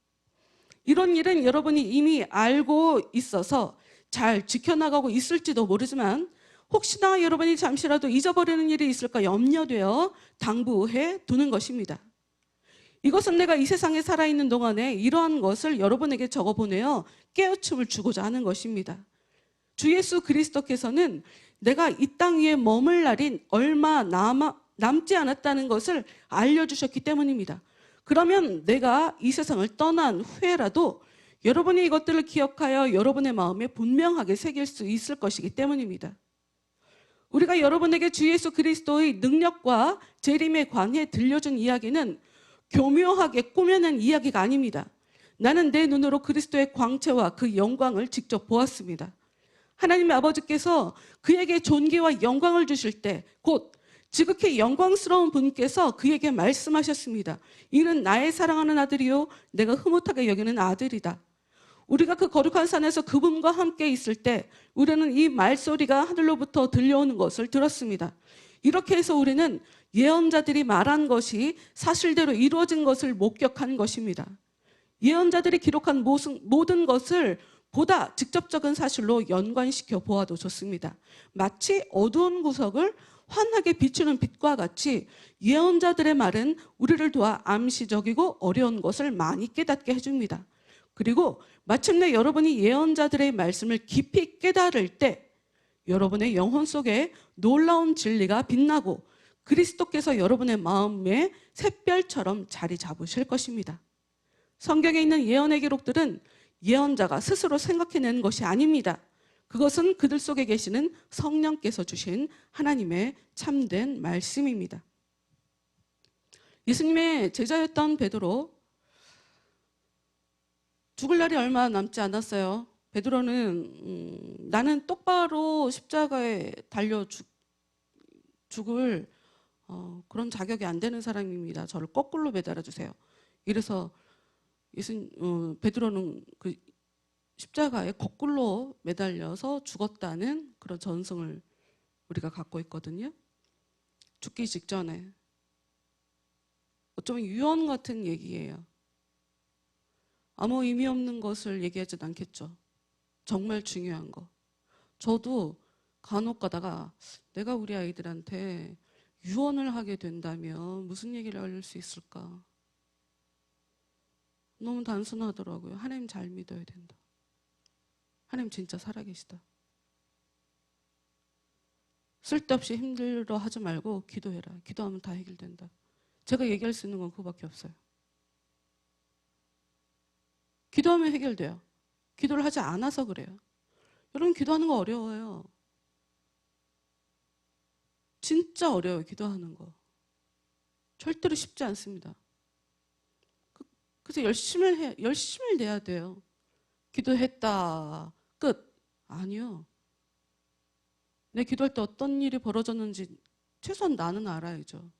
Speaker 3: 이런 일은 여러분이 이미 알고 있어서 잘 지켜나가고 있을지도 모르지만, 혹시나 여러분이 잠시라도 잊어버리는 일이 있을까 염려되어 당부해 두는 것입니다. 이것은 내가 이 세상에 살아있는 동안에 이러한 것을 여러분에게 적어보내어 깨우침을 주고자 하는 것입니다. 주 예수 그리스도께서는 내가 이 땅 위에 머물 날이 얼마 남지 않았다는 것을 알려주셨기 때문입니다. 그러면 내가 이 세상을 떠난 후에라도 여러분이 이것들을 기억하여 여러분의 마음에 분명하게 새길 수 있을 것이기 때문입니다. 우리가 여러분에게 주 예수 그리스도의 능력과 재림에 관해 들려준 이야기는 교묘하게 꾸며낸 이야기가 아닙니다. 나는 내 눈으로 그리스도의 광채와 그 영광을 직접 보았습니다. 하나님의 아버지께서 그에게 존귀와 영광을 주실 때 곧 지극히 영광스러운 분께서 그에게 말씀하셨습니다. 이는 나의 사랑하는 아들이요 내가 흐뭇하게 여기는 아들이다. 우리가 그 거룩한 산에서 그분과 함께 있을 때 우리는 이 말소리가 하늘로부터 들려오는 것을 들었습니다. 이렇게 해서 우리는 예언자들이 말한 것이 사실대로 이루어진 것을 목격한 것입니다. 예언자들이 기록한 모든 것을 보다 직접적인 사실로 연관시켜 보아도 좋습니다. 마치 어두운 구석을 환하게 비추는 빛과 같이 예언자들의 말은 우리를 도와 암시적이고 어려운 것을 많이 깨닫게 해줍니다. 그리고 마침내 여러분이 예언자들의 말씀을 깊이 깨달을 때 여러분의 영혼 속에 놀라운 진리가 빛나고 그리스도께서 여러분의 마음에 샛별처럼 자리 잡으실 것입니다. 성경에 있는 예언의 기록들은 예언자가 스스로 생각해낸 것이 아닙니다. 그것은 그들 속에 계시는 성령께서 주신 하나님의 참된 말씀입니다. 예수님의 제자였던 베드로, 죽을 날이 얼마 남지 않았어요. 베드로는 나는 똑바로 십자가에 달려 죽을 그런 자격이 안 되는 사람입니다. 저를 거꾸로 매달아 주세요. 이래서 베드로는 그 십자가에 거꾸로 매달려서 죽었다는 그런 전승을 우리가 갖고 있거든요. 죽기 직전에. 어쩌면 유언 같은 얘기예요. 아무 의미 없는 것을 얘기하진 않겠죠. 정말 중요한 거. 저도 간혹 가다가 내가 우리 아이들한테 유언을 하게 된다면 무슨 얘기를 알릴 수 있을까? 너무 단순하더라고요. 하나님 잘 믿어야 된다. 하나님 진짜 살아계시다. 쓸데없이 힘들어 하지 말고 기도해라. 기도하면 다 해결된다. 제가 얘기할 수 있는 건 그거밖에 없어요. 기도하면 해결돼요. 기도를 하지 않아서 그래요. 여러분 기도하는 거 어려워요. 진짜 어려워요. 기도하는 거. 절대로 쉽지 않습니다. 그래서 열심을 내야 돼요. 기도했다. 끝. 아니요. 내 기도할 때 어떤 일이 벌어졌는지 최소한 나는 알아야죠.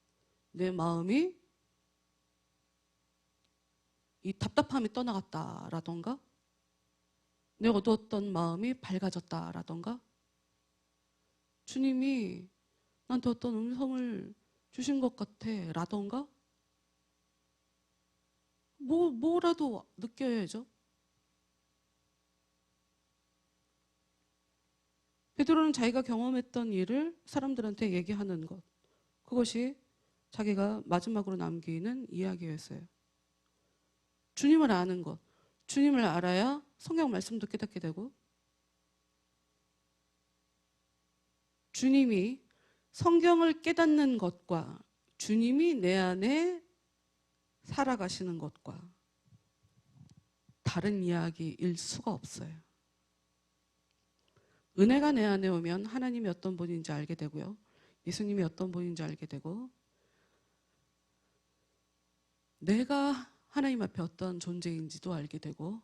Speaker 3: 내 마음이 이 답답함이 떠나갔다라던가 내 어두웠던 마음이 밝아졌다라던가 주님이 나한테 어떤 음성을 주신 것 같아 라던가 뭐라도 느껴야죠. 베드로는 자기가 경험했던 일을 사람들한테 얘기하는 것, 그것이 자기가 마지막으로 남기는 이야기였어요. 주님을 아는 것, 주님을 알아야 성경 말씀도 깨닫게 되고, 주님이 성경을 깨닫는 것과 주님이 내 안에 살아가시는 것과 다른 이야기일 수가 없어요. 은혜가 내 안에 오면 하나님이 어떤 분인지 알게 되고요. 예수님이 어떤 분인지 알게 되고, 내가 하나님 앞에 어떤 존재인지도 알게 되고,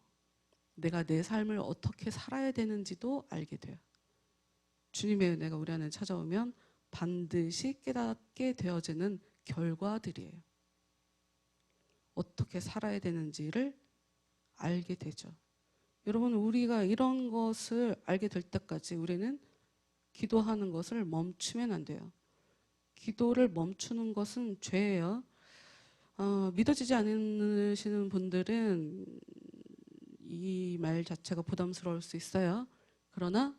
Speaker 3: 내가 내 삶을 어떻게 살아야 되는지도 알게 돼요. 주님의 은혜가 우리 안에 찾아오면 반드시 깨닫게 되어지는 결과들이에요. 어떻게 살아야 되는지를 알게 되죠. 여러분, 우리가 이런 것을 알게 될 때까지 우리는 기도하는 것을 멈추면 안 돼요. 기도를 멈추는 것은 죄예요. 믿어지지 않으시는 분들은 이 말 자체가 부담스러울 수 있어요. 그러나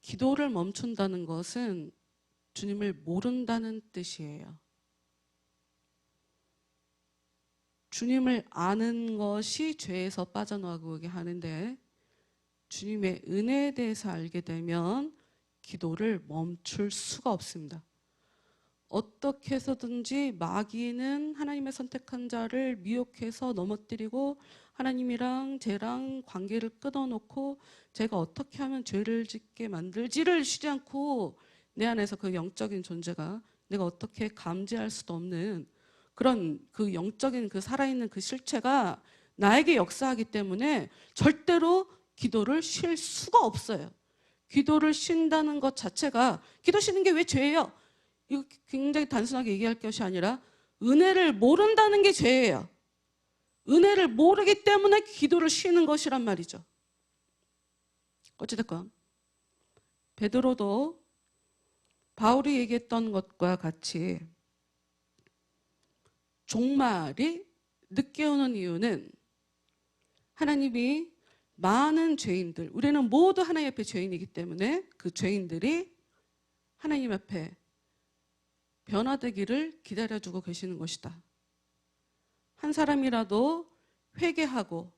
Speaker 3: 기도를 멈춘다는 것은 주님을 모른다는 뜻이에요. 주님을 아는 것이 죄에서 빠져나가게 하는데, 주님의 은혜에 대해서 알게 되면 기도를 멈출 수가 없습니다. 어떻게 해서든지 마귀는 하나님의 선택한 자를 미혹해서 넘어뜨리고 하나님이랑 쟤랑 관계를 끊어놓고 제가 어떻게 하면 죄를 짓게 만들지를 쉬지 않고 내 안에서 그 영적인 존재가 내가 어떻게 감지할 수도 없는 그런 그 영적인 그 살아있는 그 실체가 나에게 역사하기 때문에 절대로 기도를 쉴 수가 없어요. 기도를 쉰다는 것 자체가, 기도 쉬는 게 왜 죄예요? 이거 굉장히 단순하게 얘기할 것이 아니라 은혜를 모른다는 게 죄예요. 은혜를 모르기 때문에 기도를 쉬는 것이란 말이죠. 어찌됐건 베드로도 바울이 얘기했던 것과 같이 종말이 늦게 오는 이유는 하나님이 많은 죄인들, 우리는 모두 하나님 앞에 죄인이기 때문에 그 죄인들이 하나님 앞에 변화되기를 기다려주고 계시는 것이다. 한 사람이라도 회개하고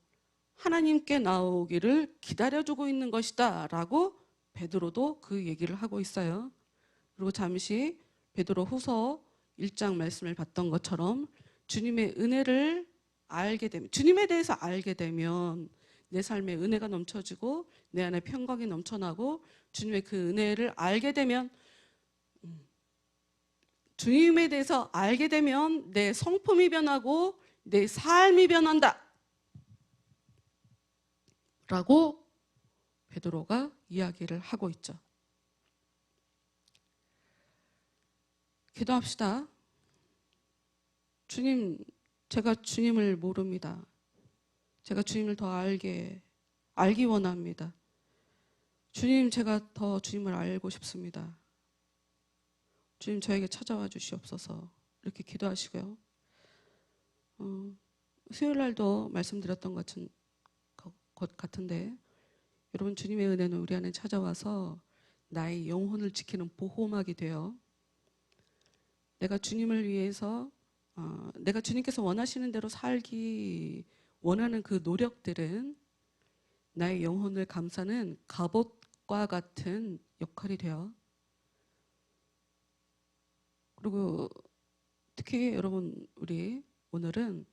Speaker 3: 하나님께 나오기를 기다려주고 있는 것이다 라고 베드로도 그 얘기를 하고 있어요. 그리고 잠시 베드로 후서 1장 말씀을 봤던 것처럼 주님의 은혜를 알게 되면, 주님에 대해서 알게 되면 내 삶에 은혜가 넘쳐지고 내 안에 평강이 넘쳐나고, 주님의 그 은혜를 알게 되면, 주님에 대해서 알게 되면 내 성품이 변하고 내 삶이 변한다 라고 베드로가 이야기를 하고 있죠. 기도합시다. 주님, 제가 주님을 모릅니다. 제가 주님을 더 알기 원합니다. 주님, 제가 더 주님을 알고 싶습니다. 주님, 저에게 찾아와 주시옵소서. 이렇게 기도하시고요. 수요일 날도 말씀드렸던 것 같은데, 여러분, 주님의 은혜는 우리 안에 찾아와서 나의 영혼을 지키는 보호막이 되어 내가 주님을 위해서 내가 주님께서 원하시는 대로 살기 원하는 그 노력들은 나의 영혼을 감싸는 갑옷과 같은 역할이 되어, 그리고 특히 여러분, 우리 오늘은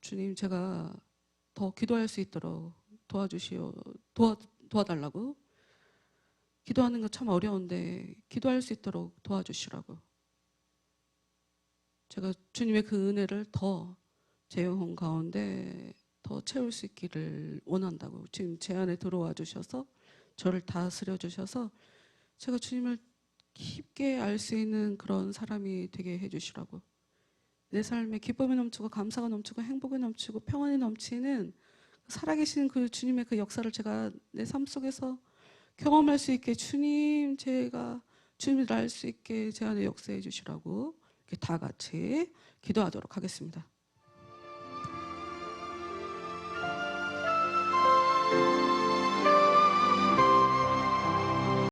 Speaker 3: 주님, 제가 더 기도할 수 있도록 도와달라고, 기도하는 거 참 어려운데 기도할 수 있도록 도와주시라고, 제가 주님의 그 은혜를 더 제 영혼 가운데 더 채울 수 있기를 원한다고, 지금 제 안에 들어와 주셔서 저를 다스려 주셔서 제가 주님을 깊게 알 수 있는 그런 사람이 되게 해주시라고, 내 삶에 기쁨이 넘치고 감사가 넘치고 행복이 넘치고 평안이 넘치는 살아계신 그 주님의 그 역사를 제가 내 삶 속에서 경험할 수 있게, 주님, 제가 주님을 알 수 있게 제 안에 역사해 주시라고, 이렇게 다 같이 기도하도록 하겠습니다.